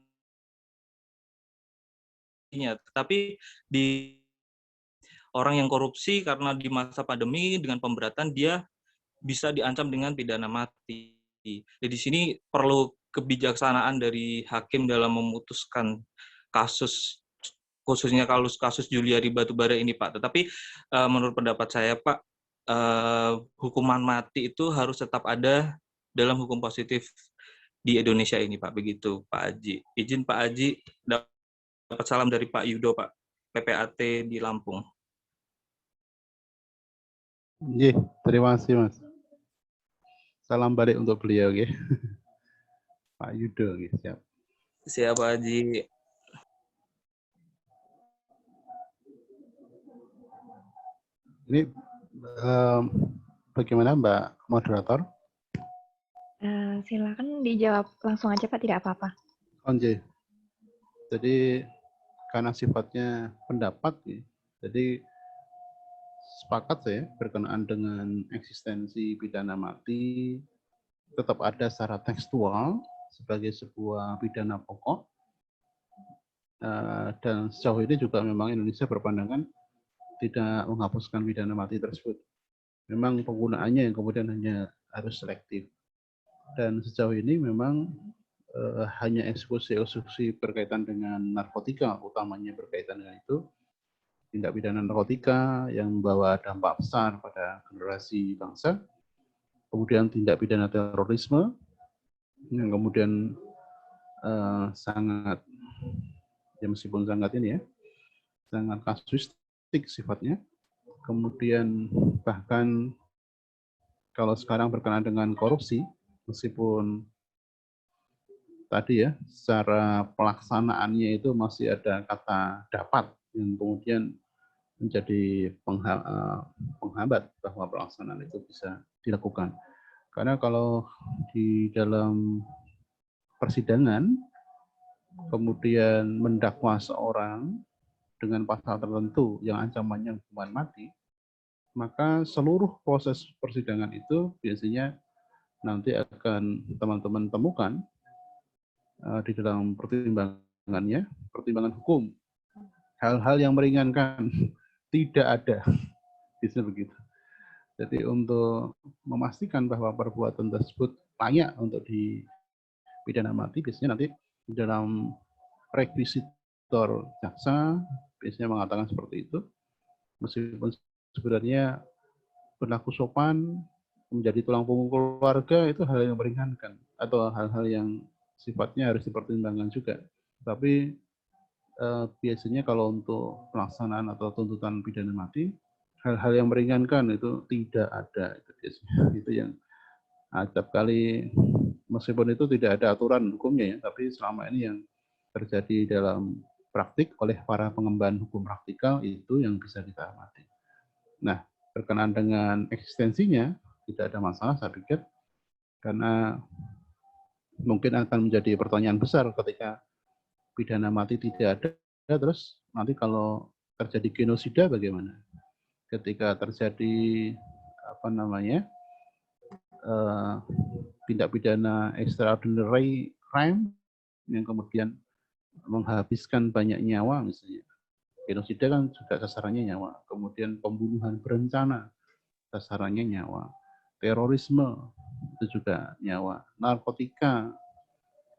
tapi di orang yang korupsi karena di masa pandemi dengan pemberatan dia bisa diancam dengan pidana mati. Jadi di sini perlu kebijaksanaan dari hakim dalam memutuskan kasus, khususnya kasus Juliari Batubara ini, Pak. Tetapi menurut pendapat saya, Pak, hukuman mati itu harus tetap ada dalam hukum positif di Indonesia ini, Pak. Begitu, Pak Aji. Izin Pak Aji dapat salam dari Pak Yudo, Pak, PPAT di Lampung. Terima kasih, Mas. Salam balik untuk beliau, ya. Pak Yudo, siap. Siap, Pak Haji. Ini bagaimana Mbak Moderator? Silakan dijawab langsung aja Pak, tidak apa-apa. Jadi karena sifatnya pendapat, ya, jadi sepakat saya berkenaan dengan eksistensi pidana mati tetap ada secara tekstual sebagai sebuah pidana pokok, dan sejauh ini juga memang Indonesia berpandangan tidak menghapuskan pidana mati tersebut. Memang penggunaannya yang kemudian hanya harus selektif. Dan sejauh ini memang hanya eksekusi-eksekusi berkaitan dengan narkotika, utamanya berkaitan dengan itu, tindak pidana narkotika yang membawa dampak besar pada generasi bangsa, kemudian tindak pidana terorisme, yang kemudian sangat, ya meskipun sangat ini ya, sangat kasuistik sifatnya, kemudian bahkan kalau sekarang berkenaan dengan korupsi, meskipun tadi ya, secara pelaksanaannya itu masih ada kata dapat yang kemudian menjadi penghambat bahwa pelaksanaan itu bisa dilakukan. Karena kalau di dalam persidangan, kemudian mendakwa seorang dengan pasal tertentu yang ancamannya hukuman mati, maka seluruh proses persidangan itu biasanya nanti akan teman-teman temukan di dalam pertimbangannya, pertimbangan hukum, hal-hal yang meringankan tidak ada, bisa begitu. Jadi untuk memastikan bahwa perbuatan tersebut layak untuk dipidana mati, biasanya nanti di dalam rekuisitor jaksa biasanya mengatakan seperti itu, meskipun sebenarnya berlaku sopan, menjadi tulang punggung keluarga itu hal yang meringankan atau hal-hal yang sifatnya harus dipertimbangkan juga. Tapi biasanya kalau untuk pelaksanaan atau tuntutan pidana mati, hal-hal yang meringankan itu tidak ada. Itu biasanya. Itu yang acap kali, meskipun itu tidak ada aturan hukumnya ya, tapi selama ini yang terjadi dalam praktik oleh para pengemban hukum praktikal itu yang bisa kita amati. Nah, berkenaan dengan eksistensinya tidak ada masalah saya pikir, karena mungkin akan menjadi pertanyaan besar ketika pidana mati tidak ada, terus nanti kalau terjadi genosida bagaimana? Ketika terjadi apa namanya tindak pidana extraordinary crime yang kemudian menghabiskan banyak nyawa misalnya, genosida kan juga sasarannya nyawa, kemudian pembunuhan berencana sasarannya nyawa, terorisme itu juga nyawa, narkotika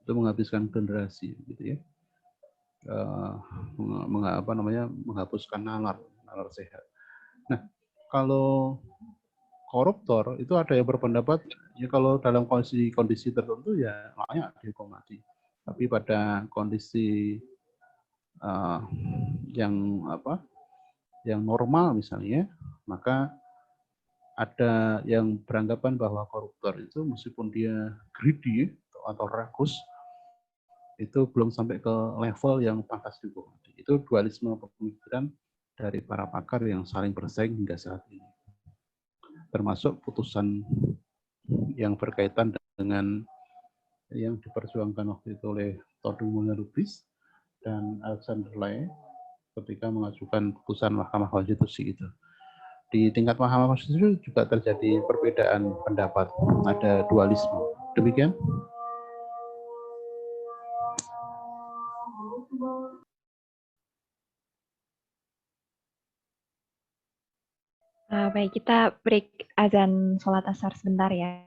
itu menghabiskan generasi, gitu ya, menghapuskan nalar sehat. Nah, kalau koruptor itu ada yang berpendapat ya kalau dalam kondisi tertentu ya layak dihukum mati, tapi pada kondisi yang normal misalnya, maka ada yang beranggapan bahwa koruptor itu meskipun dia greedy atau rakus, itu belum sampai ke level yang pantas dihukum mati. Itu dualisme pemikiran dari para pakar yang saling bersaing hingga saat ini. Termasuk putusan yang berkaitan dengan yang diperjuangkan waktu itu oleh Todung Mulya Lubis dan Alexander Lai ketika mengajukan putusan Mahkamah Konstitusi itu. Di tingkat Mahkamah Konstitusi juga terjadi perbedaan pendapat, ada dualisme. Demikian. Baik, kita break azan sholat asar sebentar ya.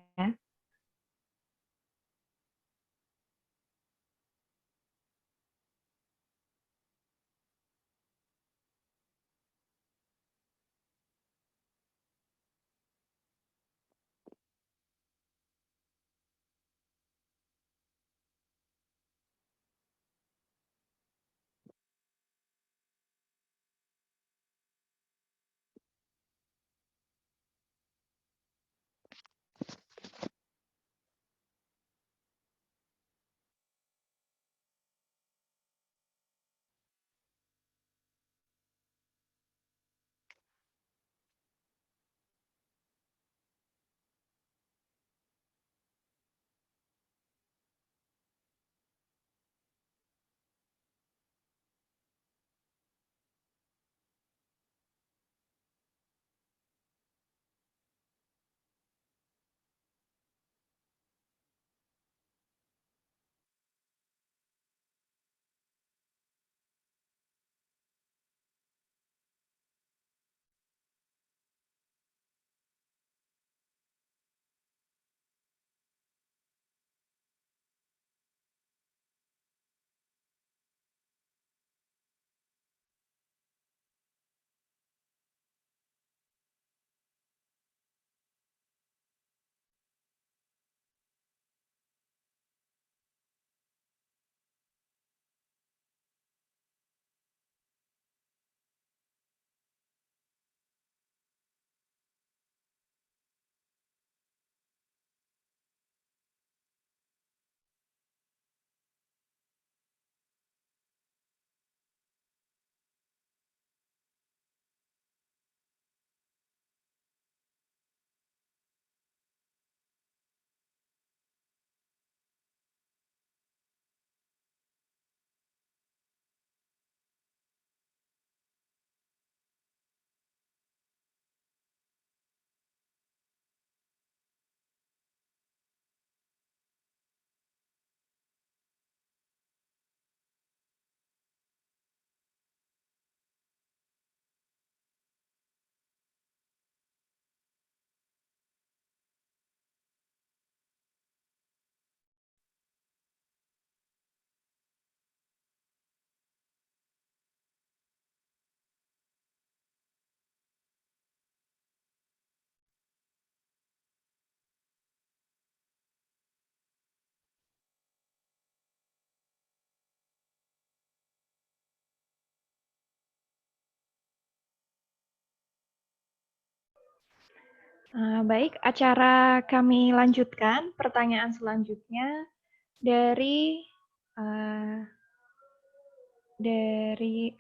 Baik, acara kami lanjutkan. Pertanyaan selanjutnya dari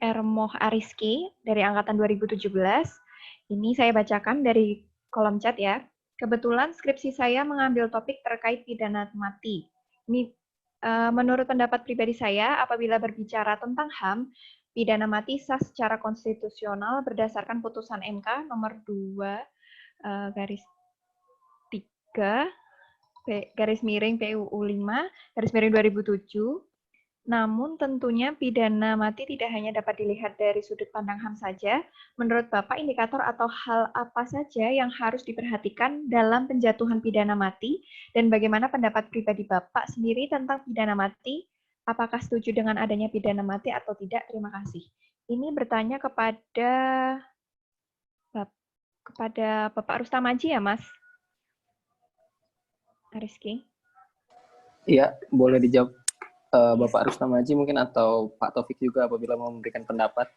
Ermoh Ariski dari angkatan 2017. Ini saya bacakan dari kolom chat ya. Kebetulan skripsi saya mengambil topik terkait pidana mati. Ini menurut pendapat pribadi saya, apabila berbicara tentang HAM, pidana mati sah secara konstitusional berdasarkan putusan MK nomor 2 garis 3 garis miring PUU 5 garis miring 2007. Namun tentunya pidana mati tidak hanya dapat dilihat dari sudut pandang HAM saja. Menurut Bapak, indikator atau hal apa saja yang harus diperhatikan dalam penjatuhan pidana mati, dan bagaimana pendapat pribadi Bapak sendiri tentang pidana mati? Apakah setuju dengan adanya pidana mati atau tidak? Terima kasih. Ini bertanya kepada Bapak Rustam Aji ya, Mas Rizky? Iya, boleh dijawab Bapak Rustam Aji mungkin atau Pak Taufik juga apabila mau memberikan pendapat.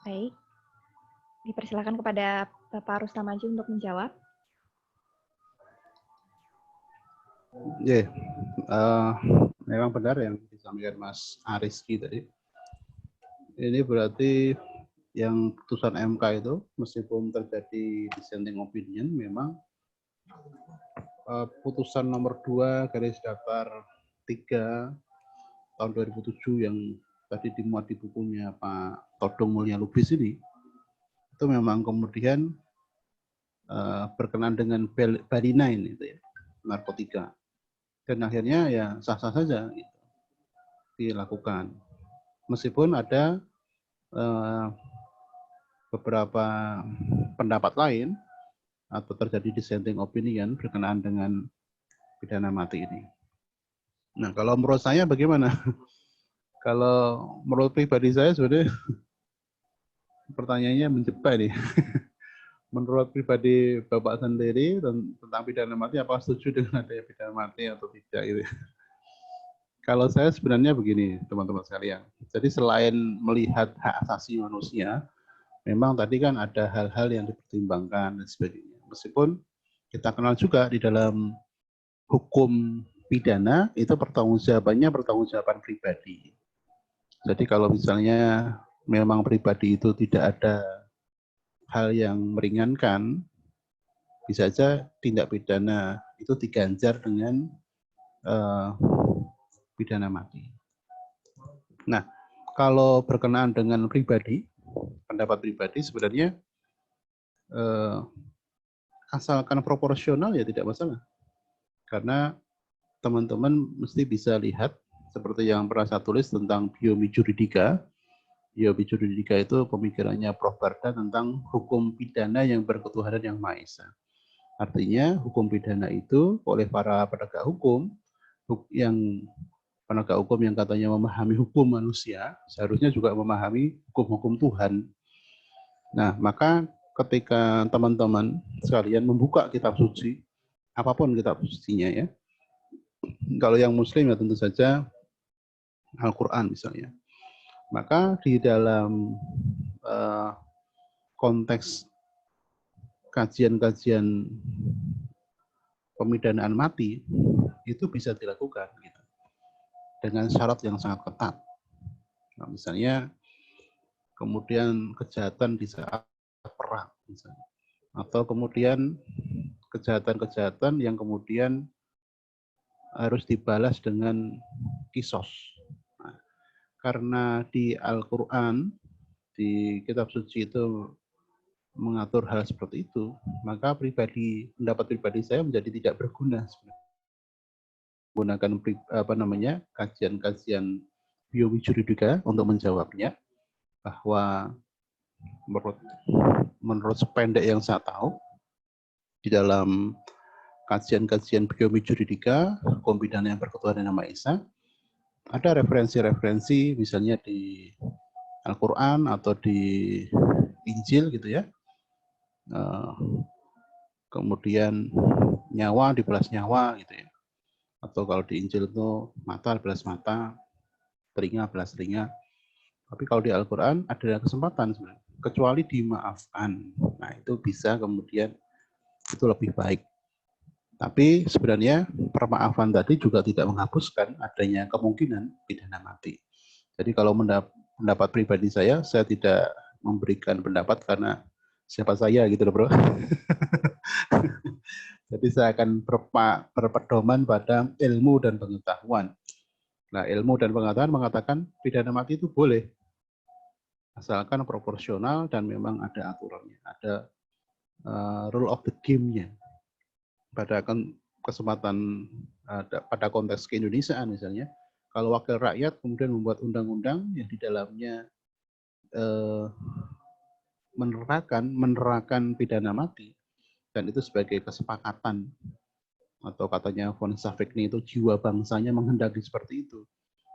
Baik, dipersilakan kepada Bapak Rustam Aji untuk menjawab. Memang benar yang disampaikan Mas Ariski tadi. Ini berarti yang putusan MK itu meskipun terjadi dissenting opinion, memang putusan nomor 2 garis datar 3 tahun 2007 yang tadi dimuat di bukunya Pak Todong Mulya Lubis ini, itu memang kemudian berkenaan dengan Barina ini, itu ya, narkotika. Dan akhirnya ya sah-sah saja gitu, dilakukan. Meskipun ada beberapa pendapat lain atau terjadi dissenting opinion berkenaan dengan pidana mati ini. Nah, kalau menurut saya bagaimana? Kalau menurut pribadi saya sebenarnya pertanyaannya menjebak nih. Menurut pribadi Bapak sendiri tentang pidana mati, apa setuju dengan adanya pidana mati atau tidak gitu? Kalau saya sebenarnya begini, teman-teman sekalian. Jadi selain melihat hak asasi manusia, memang tadi kan ada hal-hal yang dipertimbangkan dan sebagainya. Meskipun kita kenal juga di dalam hukum pidana itu pertanggungjawaban pribadi. Jadi kalau misalnya memang pribadi itu tidak ada hal yang meringankan, bisa saja tindak pidana itu diganjar dengan pidana mati. Nah, kalau berkenaan dengan pribadi, pendapat pribadi sebenarnya asalkan proporsional ya tidak masalah. Karena teman-teman mesti bisa lihat seperti yang pernah saya tulis tentang biomi juridika. Biomi juridika itu pemikirannya Prof. Barda tentang hukum pidana yang berketuhanan yang Maha Esa. Artinya hukum pidana itu oleh para penegak hukum yang katanya memahami hukum manusia, seharusnya juga memahami hukum-hukum Tuhan. Nah, maka ketika teman-teman sekalian membuka kitab suci, apapun kitab sucinya ya, kalau yang muslim ya tentu saja Al-Quran misalnya, maka di dalam konteks kajian-kajian pemidanaan mati itu bisa dilakukan gitu, dengan syarat yang sangat ketat. Nah, misalnya kemudian kejahatan di saat perang misalnya, atau kemudian kejahatan-kejahatan yang kemudian harus dibalas dengan kisos. Nah, karena di Al-Quran, di kitab suci itu mengatur hal seperti itu, maka pendapat pribadi saya menjadi tidak berguna sebenarnya. Menggunakan kajian-kajian biomi juridika untuk menjawabnya, bahwa menurut sependek yang saya tahu, di dalam kajian-kajian biomi juridika, hukum pidana yang berketuhanan yang Maha Esa, ada referensi-referensi misalnya di Al-Quran atau di Injil gitu ya. Kemudian nyawa dibalas nyawa gitu ya. Atau kalau di Injil itu mata dibalas mata, telinga balas telinga. Tapi kalau di Al-Quran ada kesempatan sebenarnya, kecuali dimaafkan. Nah, itu bisa kemudian itu lebih baik. Tapi sebenarnya permaafan tadi juga tidak menghapuskan adanya kemungkinan pidana mati. Jadi kalau pendapat pribadi saya tidak memberikan pendapat karena siapa saya gitu loh bro. Jadi saya akan berpedoman pada ilmu dan pengetahuan. Nah, ilmu dan pengetahuan mengatakan pidana mati itu boleh, asalkan proporsional dan memang ada aturannya, ada rule of the game-nya. Pada kesempatan pada konteks keindonesiaan misalnya, kalau wakil rakyat kemudian membuat undang-undang yang di dalamnya menerakan pidana mati, dan itu sebagai kesepakatan, atau katanya von Savikny itu jiwa bangsanya menghendaki seperti itu,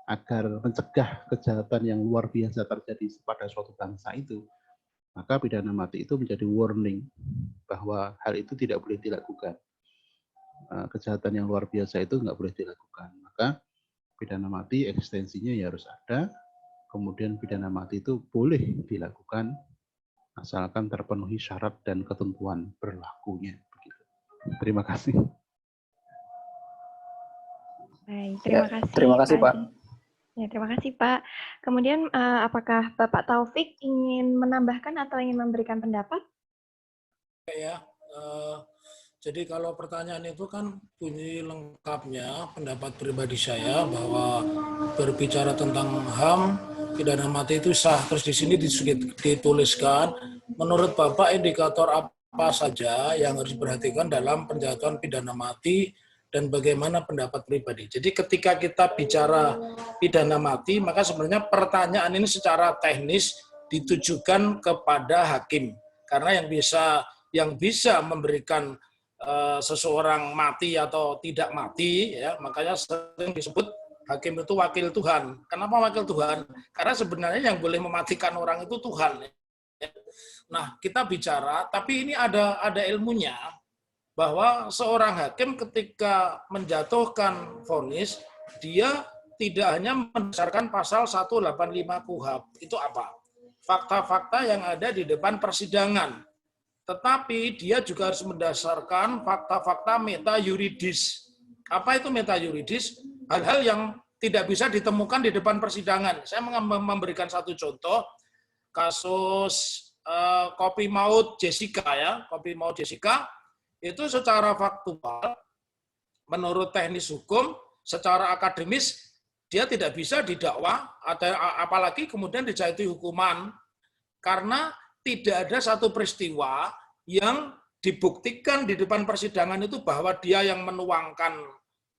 agar mencegah kejahatan yang luar biasa terjadi pada suatu bangsa itu, maka pidana mati itu menjadi warning bahwa hal itu tidak boleh dilakukan. Kejahatan yang luar biasa itu nggak boleh dilakukan. Maka pidana mati eksistensinya ya harus ada, kemudian pidana mati itu boleh dilakukan asalkan terpenuhi syarat dan ketentuan berlakunya. Terima kasih. Baik, terima kasih. Terima kasih Pak. Ya, terima kasih Pak. Kemudian apakah Bapak Taufik ingin menambahkan atau ingin memberikan pendapat? Ya, jadi kalau pertanyaan itu kan bunyi lengkapnya pendapat pribadi saya bahwa berbicara tentang HAM, pidana mati itu sah. Terus di sini dituliskan, menurut Bapak indikator apa saja yang harus diperhatikan dalam penjatuhan pidana mati dan bagaimana pendapat pribadi. Jadi ketika kita bicara pidana mati, maka sebenarnya pertanyaan ini secara teknis ditujukan kepada hakim. Karena yang bisa memberikan seseorang mati atau tidak mati, ya, makanya sering disebut hakim itu wakil Tuhan. Kenapa wakil Tuhan? Karena sebenarnya yang boleh mematikan orang itu Tuhan. Nah, kita bicara, tapi ini ada ilmunya, bahwa seorang hakim ketika menjatuhkan vonis, dia tidak hanya berdasarkan pasal 185 KUHP. Itu apa? Fakta-fakta yang ada di depan persidangan. Tetapi dia juga harus mendasarkan fakta-fakta meta yuridis. Apa itu meta yuridis? Hal-hal yang tidak bisa ditemukan di depan persidangan. Saya memberikan satu contoh, kasus kopi maut Jessica, ya, kopi maut Jessica, itu secara faktual, menurut teknis hukum, secara akademis, dia tidak bisa didakwa, apalagi kemudian dijatuhi hukuman, karena tidak ada satu peristiwa yang dibuktikan di depan persidangan itu bahwa dia yang menuangkan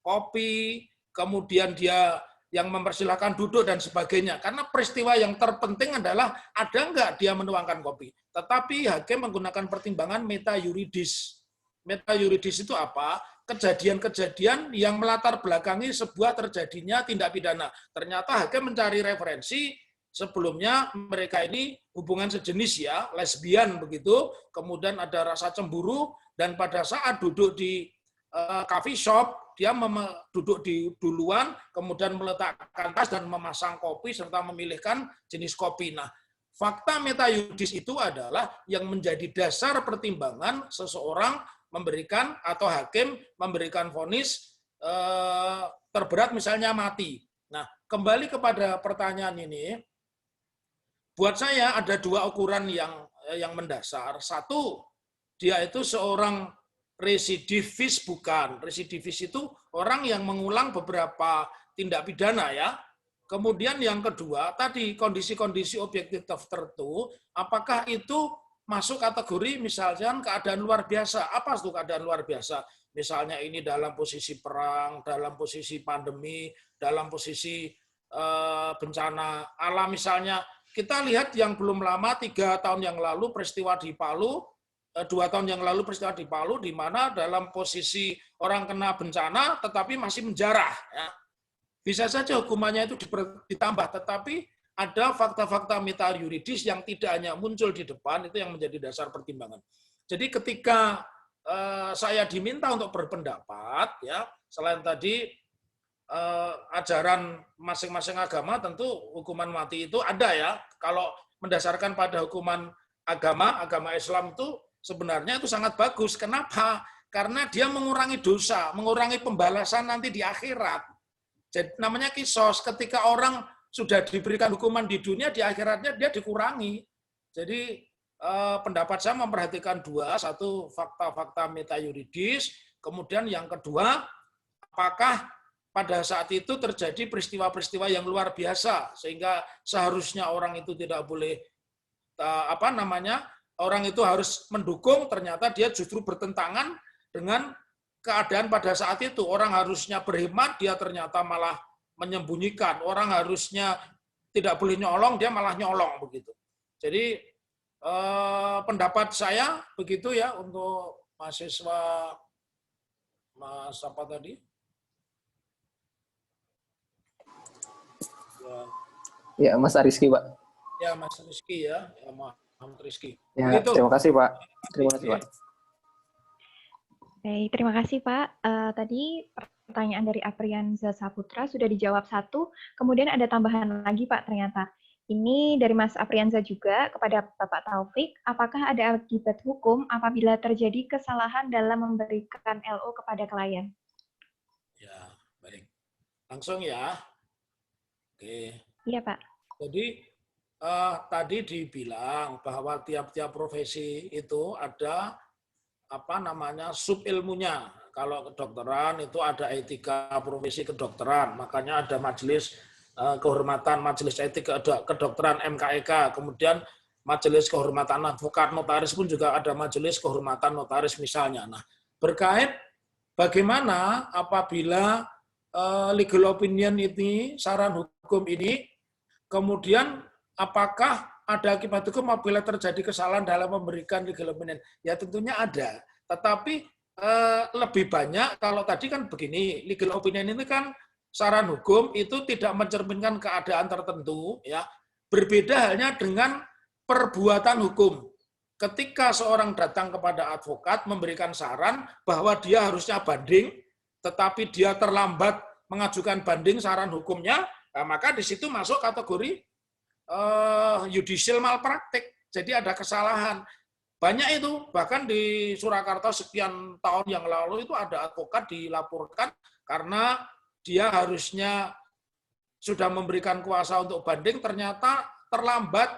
kopi, kemudian dia yang mempersilahkan duduk dan sebagainya. Karena peristiwa yang terpenting adalah ada nggak dia menuangkan kopi. Tetapi hakim menggunakan pertimbangan meta yuridis. Meta yuridis itu apa? Kejadian-kejadian yang melatar belakangi sebuah terjadinya tindak pidana. Ternyata hakim mencari referensi, sebelumnya mereka ini hubungan sejenis, ya, lesbian begitu, kemudian ada rasa cemburu, dan pada saat duduk di coffee shop, dia duduk di duluan, kemudian meletakkan tas dan memasang kopi, serta memilihkan jenis kopi. Nah, fakta meta yuridis itu adalah yang menjadi dasar pertimbangan seseorang memberikan atau hakim memberikan vonis terberat misalnya mati. Nah, kembali kepada pertanyaan ini, buat saya ada dua ukuran yang mendasar. Satu, dia itu seorang residivis bukan. Residivis itu orang yang mengulang beberapa tindak pidana, ya. Kemudian yang kedua, tadi kondisi-kondisi objektif tertentu, apakah itu masuk kategori misalnya keadaan luar biasa. Apa itu keadaan luar biasa? Misalnya ini dalam posisi perang, dalam posisi pandemi, dalam posisi bencana alam misalnya. Kita lihat yang belum lama, 3 tahun yang lalu peristiwa di Palu, 2 tahun yang lalu peristiwa di Palu, di mana dalam posisi orang kena bencana tetapi masih menjarah. Ya. Bisa saja hukumannya itu ditambah, tetapi ada fakta-fakta meta yuridis yang tidak hanya muncul di depan, itu yang menjadi dasar pertimbangan. Jadi ketika saya diminta untuk berpendapat, ya, selain tadi ajaran masing-masing agama, tentu hukuman mati itu ada, ya. Kalau mendasarkan pada hukuman agama Islam itu sebenarnya itu sangat bagus. Kenapa? Karena dia mengurangi dosa, mengurangi pembalasan nanti di akhirat. Jadi namanya kisos, ketika orang sudah diberikan hukuman di dunia, di akhiratnya dia dikurangi. Jadi pendapat saya memperhatikan dua, satu fakta-fakta meta yuridis, kemudian yang kedua, apakah pada saat itu terjadi peristiwa-peristiwa yang luar biasa, sehingga seharusnya orang itu tidak boleh, orang itu harus mendukung, ternyata dia justru bertentangan dengan keadaan pada saat itu. Orang harusnya berhemat, dia ternyata malah menyembunyikan. Orang harusnya tidak boleh nyolong, dia malah nyolong begitu. Jadi pendapat saya begitu, ya, untuk mahasiswa Mas apa tadi? Ya, Mas Ariski, Pak. Ya, Mas Rizky, ya, Muhammad Rizky. Ya, begitu. terima kasih, Pak. Terima kasih, Pak. Baik, terima kasih, Pak. Tadi pertanyaan dari Aprianza Saputra sudah dijawab satu, kemudian ada tambahan lagi, Pak, ternyata. Ini dari Mas Aprianza juga kepada Bapak Taufik, apakah ada akibat hukum apabila terjadi kesalahan dalam memberikan LO kepada klien? Ya, baik. Langsung ya. Oke. Iya, Pak. Jadi tadi dibilang bahwa tiap-tiap profesi itu ada sub-ilmunya. Kalau kedokteran itu ada etika profesi kedokteran, makanya ada majelis kehormatan majelis etik kedokteran MKEK, kemudian majelis kehormatan advokat, notaris pun juga ada majelis kehormatan notaris misalnya. Nah, berkait bagaimana apabila legal opinion ini, saran hukum ini, kemudian apakah ada akibat hukum apabila terjadi kesalahan dalam memberikan legal opinion? Ya tentunya ada. Tetapi lebih banyak kalau tadi kan begini, legal opinion ini kan saran hukum itu tidak mencerminkan keadaan tertentu, ya. Berbeda halnya dengan perbuatan hukum. Ketika seorang datang kepada advokat memberikan saran bahwa dia harusnya banding, tetapi dia terlambat mengajukan banding saran hukumnya, nah maka di situ masuk kategori judicial malpraktik. Jadi ada kesalahan. Banyak itu, bahkan di Surakarta sekian tahun yang lalu itu ada advokat dilaporkan karena dia harusnya sudah memberikan kuasa untuk banding, ternyata terlambat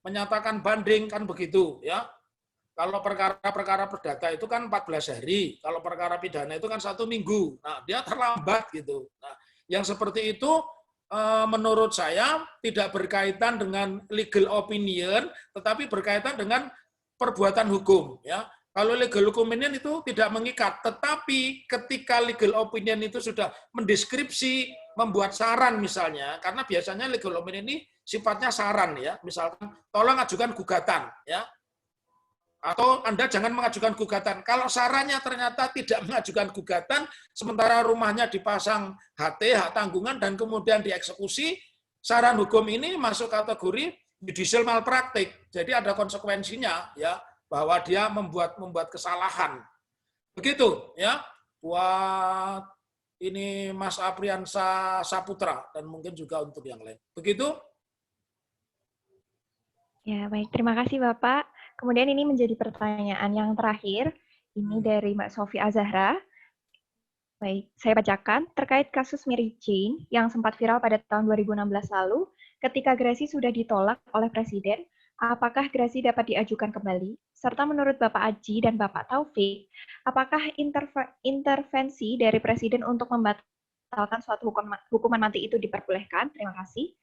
menyatakan banding, kan begitu ya. Kalau perkara-perkara perdata itu kan 14 hari, kalau perkara pidana itu kan 1 minggu. Nah, dia terlambat gitu. Nah, yang seperti itu menurut saya tidak berkaitan dengan legal opinion, tetapi berkaitan dengan perbuatan hukum. Ya, kalau legal opinion itu tidak mengikat, tetapi ketika legal opinion itu sudah mendeskripsi, membuat saran misalnya, karena biasanya legal opinion ini sifatnya saran ya, misalkan tolong ajukan gugatan ya. Atau Anda jangan mengajukan gugatan. Kalau sarannya ternyata tidak mengajukan gugatan, sementara rumahnya dipasang HT, hak tanggungan, dan kemudian dieksekusi, saran hukum ini masuk kategori judicial malpraktik. Jadi ada konsekuensinya, ya, bahwa dia membuat kesalahan. Begitu, ya, buat ini Mas Apriansa Saputra, dan mungkin juga untuk yang lain. Begitu? Ya, baik. Terima kasih, Bapak. Kemudian ini menjadi pertanyaan yang terakhir. Ini dari Mbak Sofi Azahra. Baik, saya bacakan. Terkait kasus Mary Jane yang sempat viral pada tahun 2016 lalu, ketika gerasi sudah ditolak oleh Presiden, apakah gerasi dapat diajukan kembali? Serta menurut Bapak Aji dan Bapak Taufik, apakah intervensi dari Presiden untuk membatalkan suatu hukuman mati itu diperbolehkan? Terima kasih.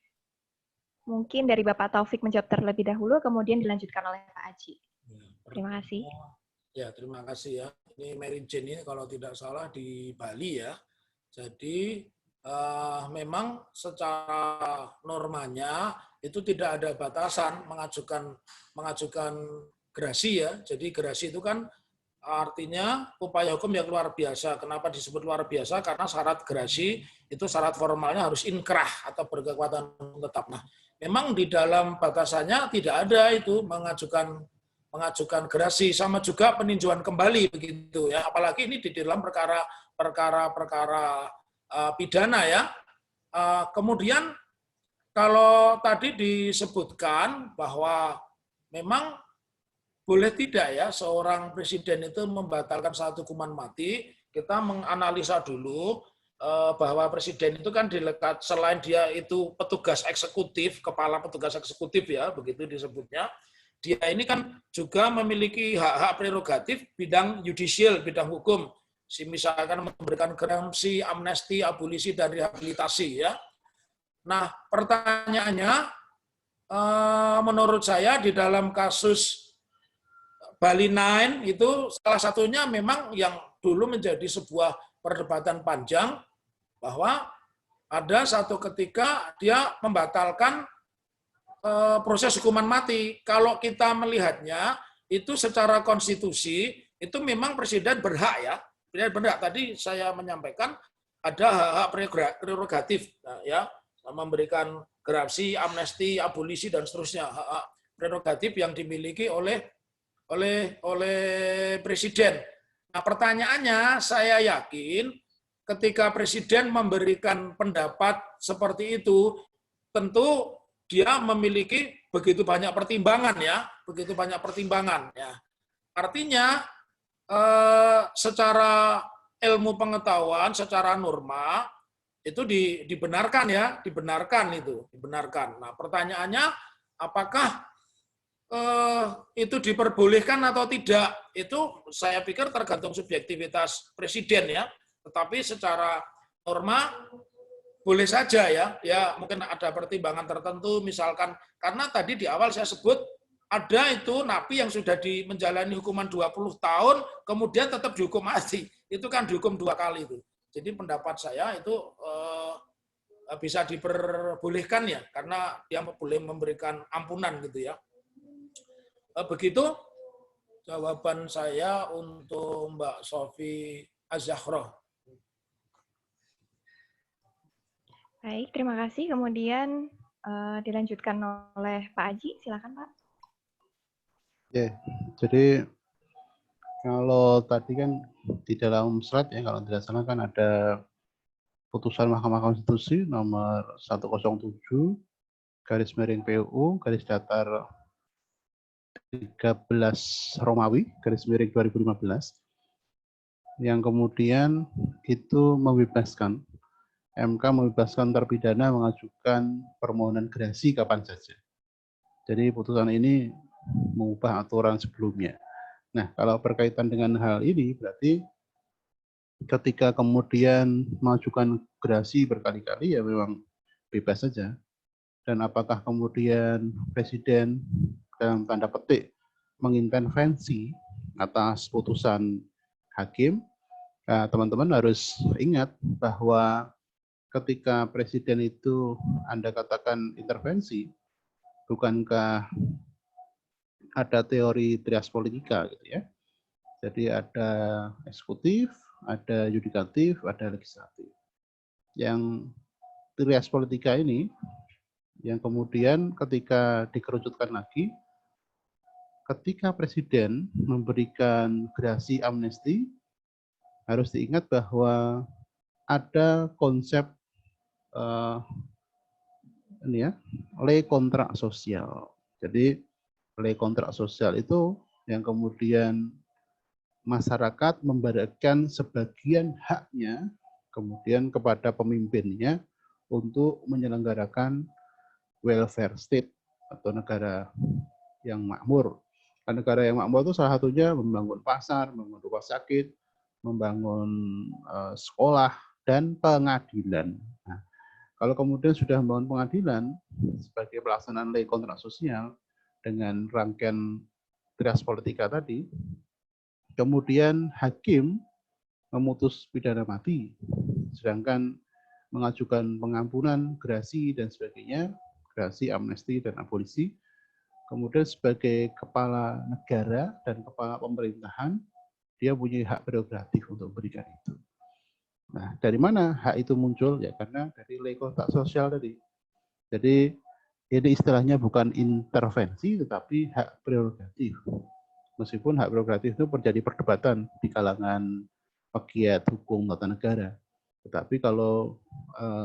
Mungkin dari Bapak Taufik menjawab terlebih dahulu, kemudian dilanjutkan oleh Pak Aji. Terima kasih. Ya, terima kasih ya. Ini Mary Jane ini kalau tidak salah di Bali ya. Jadi memang secara normanya itu tidak ada batasan mengajukan gerasi ya. Jadi gerasi itu kan artinya upaya hukum yang luar biasa. Kenapa disebut luar biasa? Karena syarat gerasi itu syarat formalnya harus inkrah atau berkekuatan tetap. Nah, memang di dalam batasannya tidak ada itu mengajukan gerasi, sama juga peninjauan kembali begitu ya. Apalagi ini di dalam perkara pidana ya. Kemudian kalau tadi disebutkan bahwa memang boleh tidak ya seorang presiden itu membatalkan satu hukuman mati, kita menganalisa dulu bahwa presiden itu kan dilekat, selain dia itu petugas eksekutif, kepala petugas eksekutif ya, begitu disebutnya, dia ini kan juga memiliki hak-hak prerogatif bidang judicial, bidang hukum, misalkan memberikan gerasi, amnesti, abolisi, dan rehabilitasi ya. Nah, pertanyaannya, menurut saya di dalam kasus Bali 9 itu salah satunya memang yang dulu menjadi sebuah perdebatan panjang, bahwa ada satu ketika dia membatalkan proses hukuman mati. Kalau kita melihatnya, itu secara konstitusi, itu memang presiden berhak ya. Presiden berhak, tadi saya menyampaikan, ada hak-hak prerogatif ya, memberikan gerasi, amnesti, abolisi, dan seterusnya. Hak-hak prerogatif yang dimiliki oleh presiden. Nah, pertanyaannya, saya yakin ketika presiden memberikan pendapat seperti itu, tentu dia memiliki begitu banyak pertimbangan ya, begitu banyak pertimbangan ya. Artinya secara ilmu pengetahuan, secara norma itu dibenarkan ya, dibenarkan. Nah, pertanyaannya apakah itu diperbolehkan atau tidak? Itu saya pikir tergantung subjektivitas presiden ya. Tetapi secara norma boleh saja ya, mungkin ada pertimbangan tertentu, misalkan karena tadi di awal saya sebut ada itu napi yang sudah menjalani hukuman 20 tahun, kemudian tetap dihukum mati. Itu kan dihukum 2 kali itu. Jadi pendapat saya itu bisa diperbolehkan ya, karena dia boleh memberikan ampunan gitu ya. Begitu jawaban saya untuk Mbak Sofi Az-Zahra. Baik, terima kasih. Kemudian dilanjutkan oleh Pak Aji, silakan Pak. Ya, jadi kalau tadi kan di dalam slide ya, kalau tidak salah kan ada putusan Mahkamah Konstitusi nomor 107 garis miring PUU garis datar 13 Romawi garis miring 2015 yang kemudian itu membebaskan MK membebaskan terpidana mengajukan permohonan gerasi kapan saja. Jadi putusan ini mengubah aturan sebelumnya. Nah, kalau berkaitan dengan hal ini berarti ketika kemudian mengajukan gerasi berkali-kali ya memang bebas saja. Dan apakah kemudian Presiden dalam tanda petik mengintervensi atas putusan hakim, teman-teman harus ingat bahwa ketika Presiden itu Anda katakan intervensi, bukankah ada teori trias politika gitu ya. Jadi ada eksekutif, ada yudikatif, ada legislatif. Yang trias politika ini yang kemudian ketika dikerucutkan lagi, ketika Presiden memberikan gerasi amnesti, harus diingat bahwa ada konsep ini ya, lei kontrak sosial. Jadi lei kontrak sosial itu yang kemudian masyarakat memberikan sebagian haknya kemudian kepada pemimpinnya untuk menyelenggarakan welfare state atau negara yang makmur. Negara yang makmur itu salah satunya membangun pasar, membangun rumah sakit, membangun sekolah, dan pengadilan. Nah, kalau kemudian sudah membangun pengadilan sebagai pelaksanaan lei kontrak sosial dengan rangkaian trias politika tadi, kemudian hakim memutus pidana mati, sedangkan mengajukan pengampunan, gerasi, dan sebagainya, gerasi, amnesti, dan abolisi, kemudian sebagai kepala negara dan kepala pemerintahan, dia punya hak prerogatif untuk memberikan itu. Nah, dari mana hak itu muncul? Ya karena dari lei kontrak sosial tadi. Jadi ini istilahnya bukan intervensi, tetapi hak prerogatif. Meskipun hak prerogatif itu terjadi perdebatan di kalangan pegiat hukum tata negara. Tetapi kalau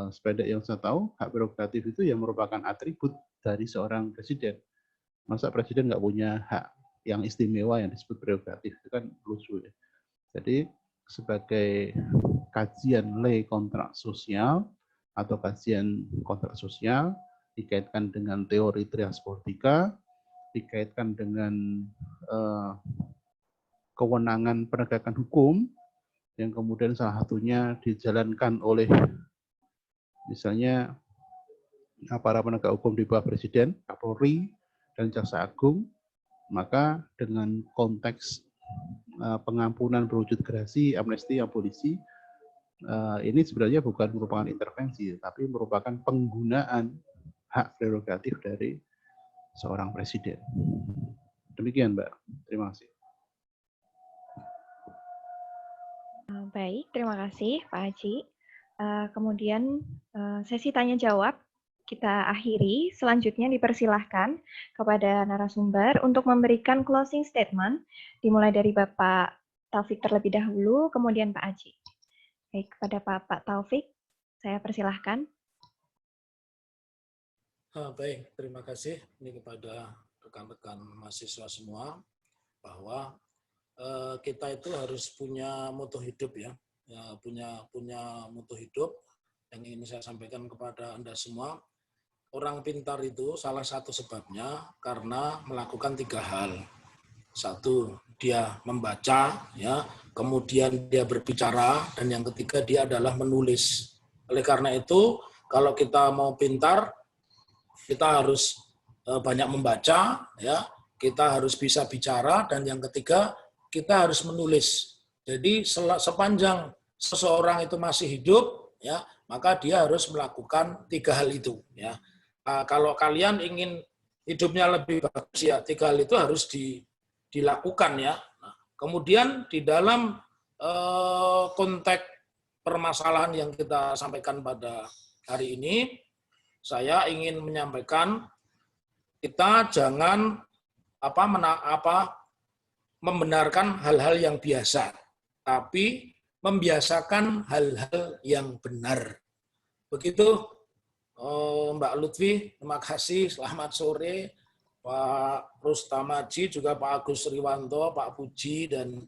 sependek yang saya tahu, hak prerogatif itu yang merupakan atribut dari seorang presiden. Masa presiden nggak punya hak yang istimewa yang disebut prerogatif, itu kan lucu ya. Jadi sebagai kajian lei kontrak sosial atau kajian kontrak sosial dikaitkan dengan teori trias politika, dikaitkan dengan kewenangan penegakan hukum yang kemudian salah satunya dijalankan oleh misalnya para penegak hukum di bawah Presiden, Kapolri, dan Jaksa Agung, maka dengan konteks pengampunan berwujud gerasi, amnesti, abolisi, ini sebenarnya bukan merupakan intervensi, tapi merupakan penggunaan hak prerogatif dari seorang presiden. Demikian, Mbak. Terima kasih. Baik, terima kasih Pak Haji. Kemudian sesi tanya jawab kita akhiri. Selanjutnya dipersilahkan kepada narasumber untuk memberikan closing statement, dimulai dari Bapak Taufik terlebih dahulu, kemudian Pak Haji. Baik, kepada Pak Taufik, saya persilahkan. Baik, terima kasih ini kepada rekan-rekan mahasiswa semua bahwa kita itu harus punya moto hidup ya, punya moto hidup yang ingin saya sampaikan kepada Anda semua. Orang pintar itu salah satu sebabnya karena melakukan 3 hal. 1, dia membaca, ya, kemudian dia berbicara, dan yang ketiga dia adalah menulis. Oleh karena itu, kalau kita mau pintar, kita harus banyak membaca, ya, kita harus bisa bicara, dan yang ketiga kita harus menulis. Jadi sepanjang seseorang itu masih hidup, ya, maka dia harus melakukan 3 hal itu. Ya. Kalau kalian ingin hidupnya lebih bagus, ya 3 hal itu harus dilakukan ya. Nah, kemudian di dalam konteks permasalahan yang kita sampaikan pada hari ini, saya ingin menyampaikan kita jangan membenarkan hal-hal yang biasa, tapi membiasakan hal-hal yang benar. Begitu Mbak Lutfi, terima kasih. Selamat sore Pak Rustamaji, juga Pak Agus Riwanto, Pak Puji, dan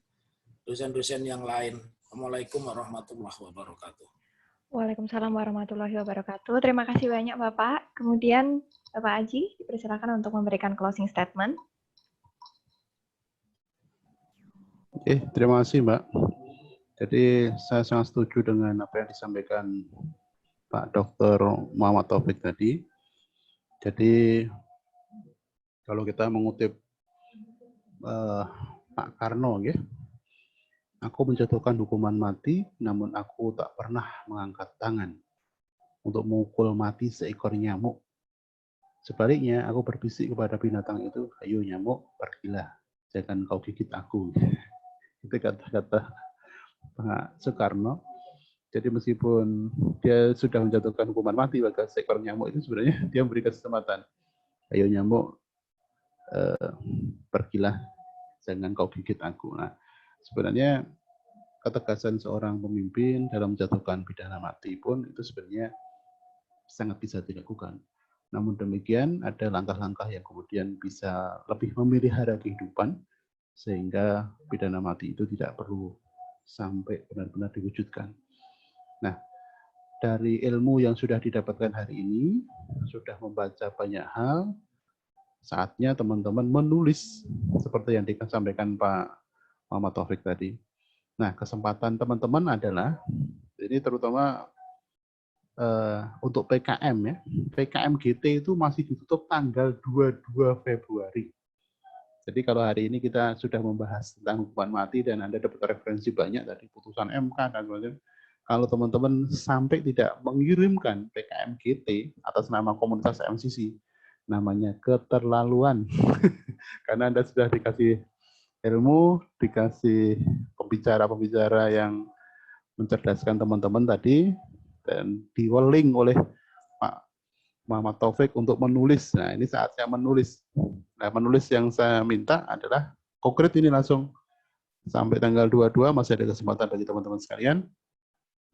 dosen-dosen yang lain. Assalamualaikum warahmatullahi wabarakatuh. Waalaikumsalam warahmatullahi wabarakatuh. Terima kasih banyak Bapak. Kemudian Bapak Aji, dipersilakan untuk memberikan closing statement. Oke, terima kasih Mbak. Jadi saya sangat setuju dengan apa yang disampaikan Pak Dr. Muhammad Taufik tadi. Jadi kalau kita mengutip Pak Karno, ya, aku menjatuhkan hukuman mati, namun aku tak pernah mengangkat tangan untuk memukul mati seekor nyamuk. Sebaliknya, aku berbisik kepada binatang itu, ayo nyamuk, pergilah, jangan kau gigit aku. Itu kata-kata Pak Soekarno. Jadi meskipun dia sudah menjatuhkan hukuman mati bagi seekor nyamuk, itu sebenarnya dia memberi kesempatan. Ayo nyamuk, pergilah, jangan kau gigit aku. Nah, sebenarnya ketegasan seorang pemimpin dalam menjatuhkan pidana mati pun itu sebenarnya sangat bisa dilakukan. Namun demikian ada langkah-langkah yang kemudian bisa lebih memelihara kehidupan sehingga pidana mati itu tidak perlu sampai benar-benar diwujudkan. Nah, dari ilmu yang sudah didapatkan hari ini, sudah membaca banyak hal, saatnya teman-teman menulis seperti yang disampaikan Pak Muhammad Taufik tadi. Nah, kesempatan teman-teman adalah, ini terutama untuk PKM ya, PKM GT itu masih ditutup tanggal 22 Februari. Jadi kalau hari ini kita sudah membahas tentang hukuman mati dan Anda dapat referensi banyak dari putusan MK dan sebagainya. Kalau teman-teman sampai tidak mengirimkan PKM GT atas nama komunitas MCC, namanya keterlaluan. Karena Anda sudah dikasih ilmu, dikasih pembicara-pembicara yang mencerdaskan teman-teman tadi, dan diweling oleh Pak Muhammad Taufik untuk menulis. Nah, ini saatnya menulis. Nah, menulis yang saya minta adalah konkret ini langsung. Sampai tanggal 22 masih ada kesempatan bagi teman-teman sekalian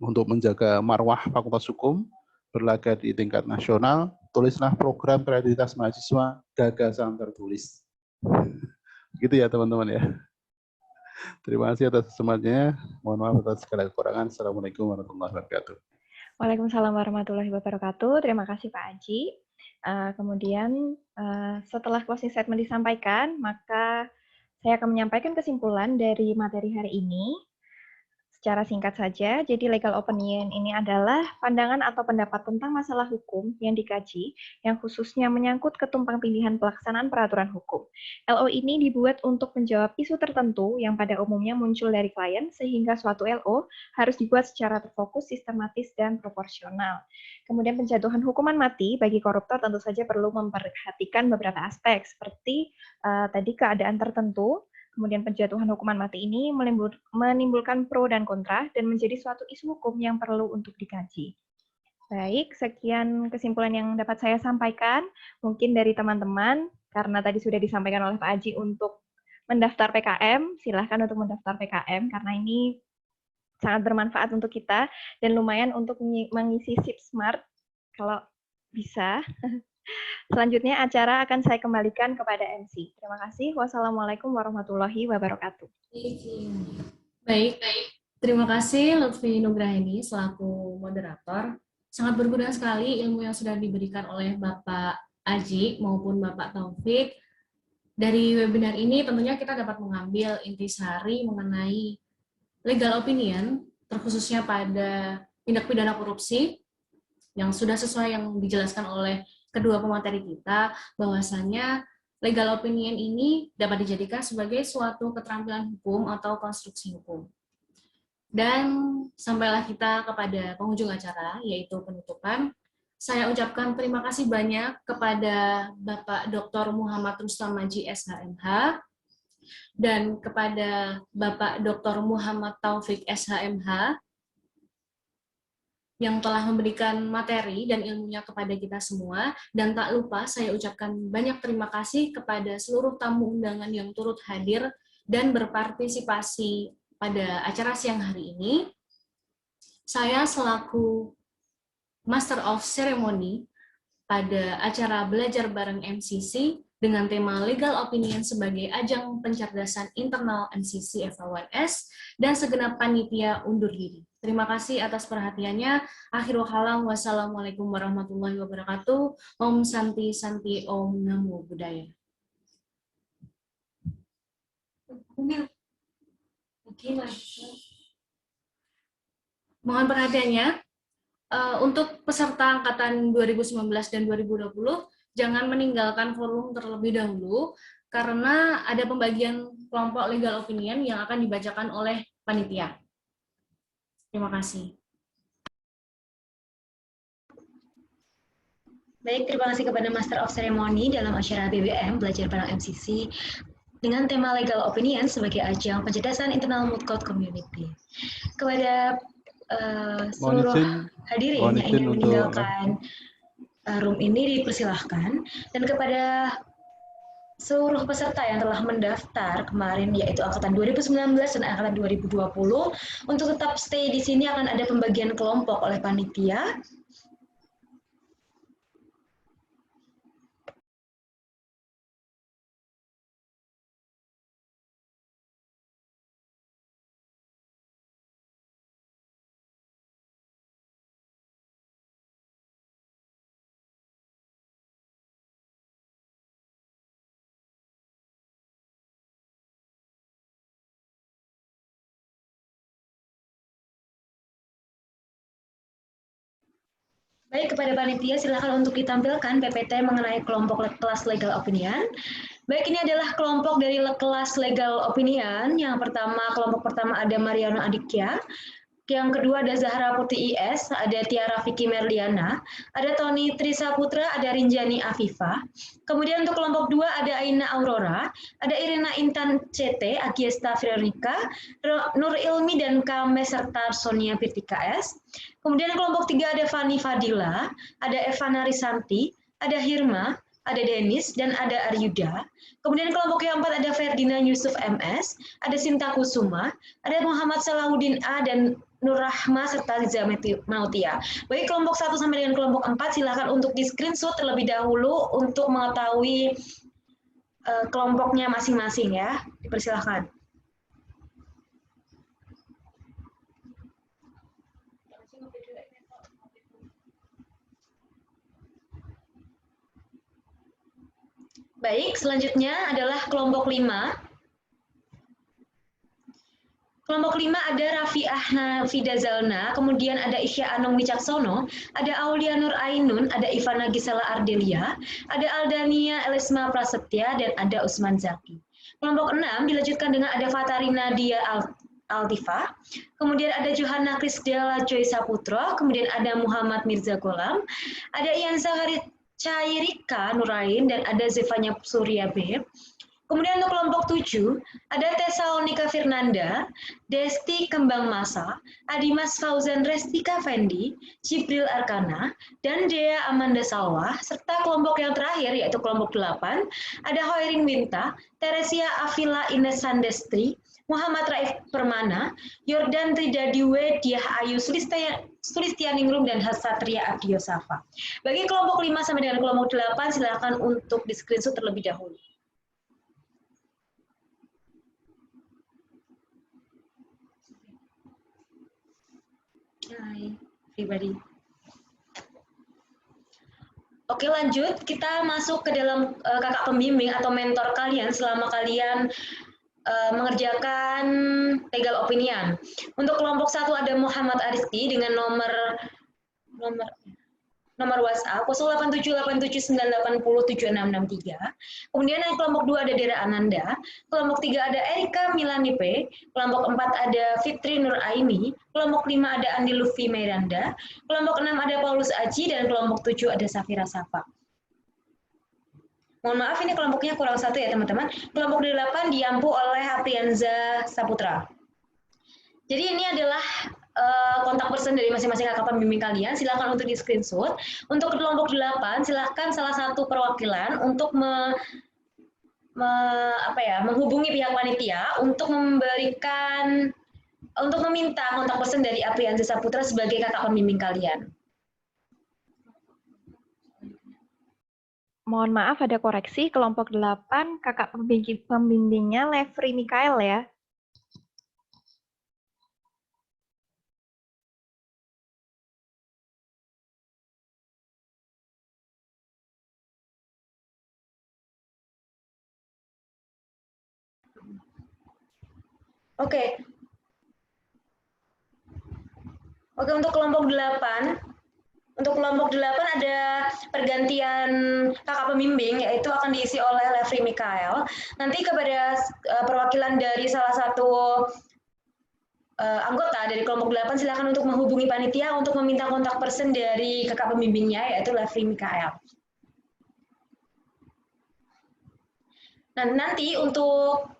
untuk menjaga marwah Fakultas Hukum, berlaga di tingkat nasional, tulislah program kreativitas mahasiswa, gagasan tertulis. Gitu ya teman-teman ya. Terima kasih atas semuanya. Mohon maaf atas segala kekurangan. Assalamualaikum warahmatullahi wabarakatuh. Waalaikumsalam warahmatullahi wabarakatuh. Terima kasih Pak Aji. Kemudian setelah closing statement disampaikan, maka saya akan menyampaikan kesimpulan dari materi hari ini. Secara singkat saja, jadi legal opinion ini adalah pandangan atau pendapat tentang masalah hukum yang dikaji, yang khususnya menyangkut ketumpang tindihan pelaksanaan peraturan hukum. LO ini dibuat untuk menjawab isu tertentu yang pada umumnya muncul dari klien, sehingga suatu LO harus dibuat secara terfokus, sistematis, dan proporsional. Kemudian penjatuhan hukuman mati bagi koruptor tentu saja perlu memperhatikan beberapa aspek, seperti tadi keadaan tertentu. Kemudian penjatuhan hukuman mati ini menimbulkan pro dan kontra dan menjadi suatu isu hukum yang perlu untuk dikaji. Baik, sekian kesimpulan yang dapat saya sampaikan. Mungkin dari teman-teman, karena tadi sudah disampaikan oleh Pak Aji untuk mendaftar PKM, silahkan untuk mendaftar PKM, karena ini sangat bermanfaat untuk kita dan lumayan untuk mengisi SIP Smart, kalau bisa. Selanjutnya acara akan saya kembalikan kepada MC. Terima kasih. Wassalamualaikum warahmatullahi wabarakatuh. Baik. Terima kasih Lutfi Nugraheni selaku moderator. Sangat berguna sekali ilmu yang sudah diberikan oleh Bapak Aji maupun Bapak Taufik. Dari webinar ini tentunya kita dapat mengambil intisari mengenai legal opinion, terkhususnya pada tindak pidana korupsi, yang sudah sesuai yang dijelaskan oleh kedua pemateri kita, bahwasanya legal opinion ini dapat dijadikan sebagai suatu keterampilan hukum atau konstruksi hukum. Dan sampailah kita kepada penghujung acara, yaitu penutupan. Saya ucapkan terima kasih banyak kepada Bapak Dr. Muhammad Rustam Maji, SHMH, dan kepada Bapak Dr. Muhammad Taufik, SHMH, yang telah memberikan materi dan ilmunya kepada kita semua. Dan tak lupa saya ucapkan banyak terima kasih kepada seluruh tamu undangan yang turut hadir dan berpartisipasi pada acara siang hari ini. Saya selaku Master of Ceremony pada acara Belajar Bareng MCC dengan tema Legal Opinion sebagai ajang pencerdasan internal MCC FA1S dan segenap panitia undur diri. Terima kasih atas perhatiannya. Akhirul kalam, wassalamualaikum warahmatullahi wabarakatuh. Om Santi Santi Om Namo Buddhaya. Mohon perhatiannya, untuk peserta angkatan 2019 dan 2020, jangan meninggalkan forum terlebih dahulu, karena ada pembagian kelompok legal opinion yang akan dibacakan oleh panitia. Terima kasih. Baik, terima kasih kepada Master of Ceremony dalam acara BBM Belajar Bareng MCC dengan tema Legal Opinion sebagai ajang pencerdasan internal moot court community. Kepada seluruh hadirin yang ingin meninggalkan room ini dipersilahkan, dan kepada seluruh peserta yang telah mendaftar kemarin, yaitu angkatan 2019 dan angkatan 2020, untuk tetap stay di sini akan ada pembagian kelompok oleh panitia. Baik, kepada panitia silakan untuk ditampilkan PPT mengenai kelompok kelas legal opinion. Baik, ini adalah kelompok dari kelas legal opinion. Yang pertama, kelompok pertama ada Mariano Aditya. Yang kedua ada Zahra Putri IS, ada Tiara Vicky Merliana, ada Tony Trisaputra, ada Rinjani Afifa. Kemudian untuk kelompok 2 ada Aina Aurora, ada Irina Intan CT, Agiesta Veronica, Nur Ilmi dan Kame serta Sonia Pirtika S. Kemudian kelompok 3 ada Fani Fadila, ada Evana Risanti, ada Hirma, ada Denis, dan ada Aryuda. Kemudian kelompok yang 4 ada Ferdinand Yusuf MS, ada Sinta Kusuma, ada Muhammad Salahuddin A, dan Nur Rahma, serta Liza Mautia. Bagi kelompok 1 sampai dengan kelompok 4, silakan untuk di-screenshot terlebih dahulu untuk mengetahui kelompoknya masing-masing ya. Dipersilahkan. Baik, selanjutnya adalah kelompok 5. Kelompok 5 ada Rafiah Nafida Zalna, kemudian ada Isya Anung Wicaksono, ada Aulia Nur Ainun, ada Ivana Gisela Ardelia, ada Aldania Elisma Prasetya, dan ada Usman Zaki. Kelompok 6 dilanjutkan dengan ada Fatarina Dia Altifa, kemudian ada Johanna Krisdela Joy Saputro, kemudian ada Muhammad Mirza Golam, ada Ian Zahari Cairika Nurain, dan ada Zevanya Surya B. Kemudian untuk kelompok 7, ada Tessalonika Fernanda, Desti Kembang Masa, Adimas Fauzan Restika Fendi, Jibril Arkana, dan Dea Amanda Salwah, serta kelompok yang terakhir yaitu kelompok 8, ada Hoirin Winta, Teresia Avila Ines Sandestri, Muhammad Raif Permana, Yordan Tridadiwe, Diah Ayu Sulistianingrum, dan Hasatria Abdiyosafa. Bagi kelompok 5 sampai dengan kelompok 8, silakan untuk di-screenshot terlebih dahulu. Hai, everybody. Oke, lanjut. Kita masuk ke dalam kakak pembimbing atau mentor kalian selama kalian mengerjakan legal opinion. Untuk kelompok 1 ada Muhammad Ariski dengan nomor nomor WhatsApp 087879807663. Kemudian yang kelompok 2 ada Dera Ananda, kelompok 3 ada Erika Milanipe, kelompok 4 ada Fitri Nur Aini, kelompok 5 ada Andi Lufi Miranda, kelompok 6 ada Paulus Aji, dan kelompok 7 ada Safira Safa. Mohon maaf ini kelompoknya kurang satu ya teman-teman. Kelompok 8 diampu oleh Aprianza Saputra. Jadi ini adalah kontak person dari masing-masing kakak pembimbing kalian. Silakan untuk di screenshot. Untuk kelompok 8 silakan salah satu perwakilan untuk menghubungi pihak panitia untuk meminta kontak person dari Aprianza Saputra sebagai kakak pembimbing kalian. Mohon maaf ada koreksi, kelompok 8 kakak pembimbingnya Levri Mikael ya. Oke, untuk kelompok 8, ada pergantian kakak pembimbing, yaitu akan diisi oleh Levri Mikael. Nanti kepada perwakilan dari salah satu anggota dari kelompok 8 silakan untuk menghubungi panitia untuk meminta kontak person dari kakak pembimbingnya, yaitu Levri Mikael. Nah, nanti untuk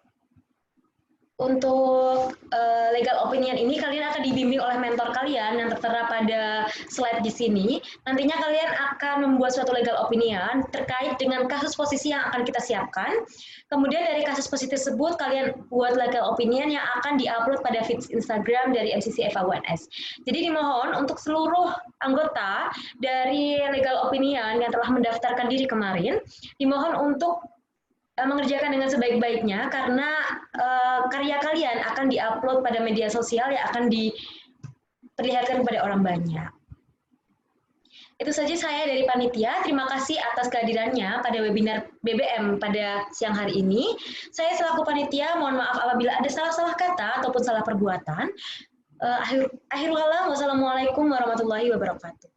legal opinion ini kalian akan dibimbing oleh mentor kalian yang tertera pada slide di sini. Nantinya kalian akan membuat suatu legal opinion terkait dengan kasus posisi yang akan kita siapkan. Kemudian dari kasus posisi tersebut kalian buat legal opinion yang akan diupload pada feed Instagram dari MCC FA1S. Jadi dimohon untuk seluruh anggota dari legal opinion yang telah mendaftarkan diri kemarin, dimohon untuk mengerjakan dengan sebaik-baiknya karena karya kalian akan diupload pada media sosial yang akan diperlihatkan kepada orang banyak. Itu saja saya dari panitia. Terima kasih atas kehadirannya pada webinar BBM pada siang hari ini. Saya selaku panitia mohon maaf apabila ada salah-salah kata ataupun salah perbuatan. Akhirul kalam, wassalamualaikum warahmatullahi wabarakatuh.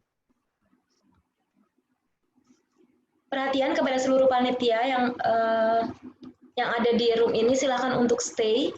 Perhatian kepada seluruh panitia yang ada di room ini, silakan untuk stay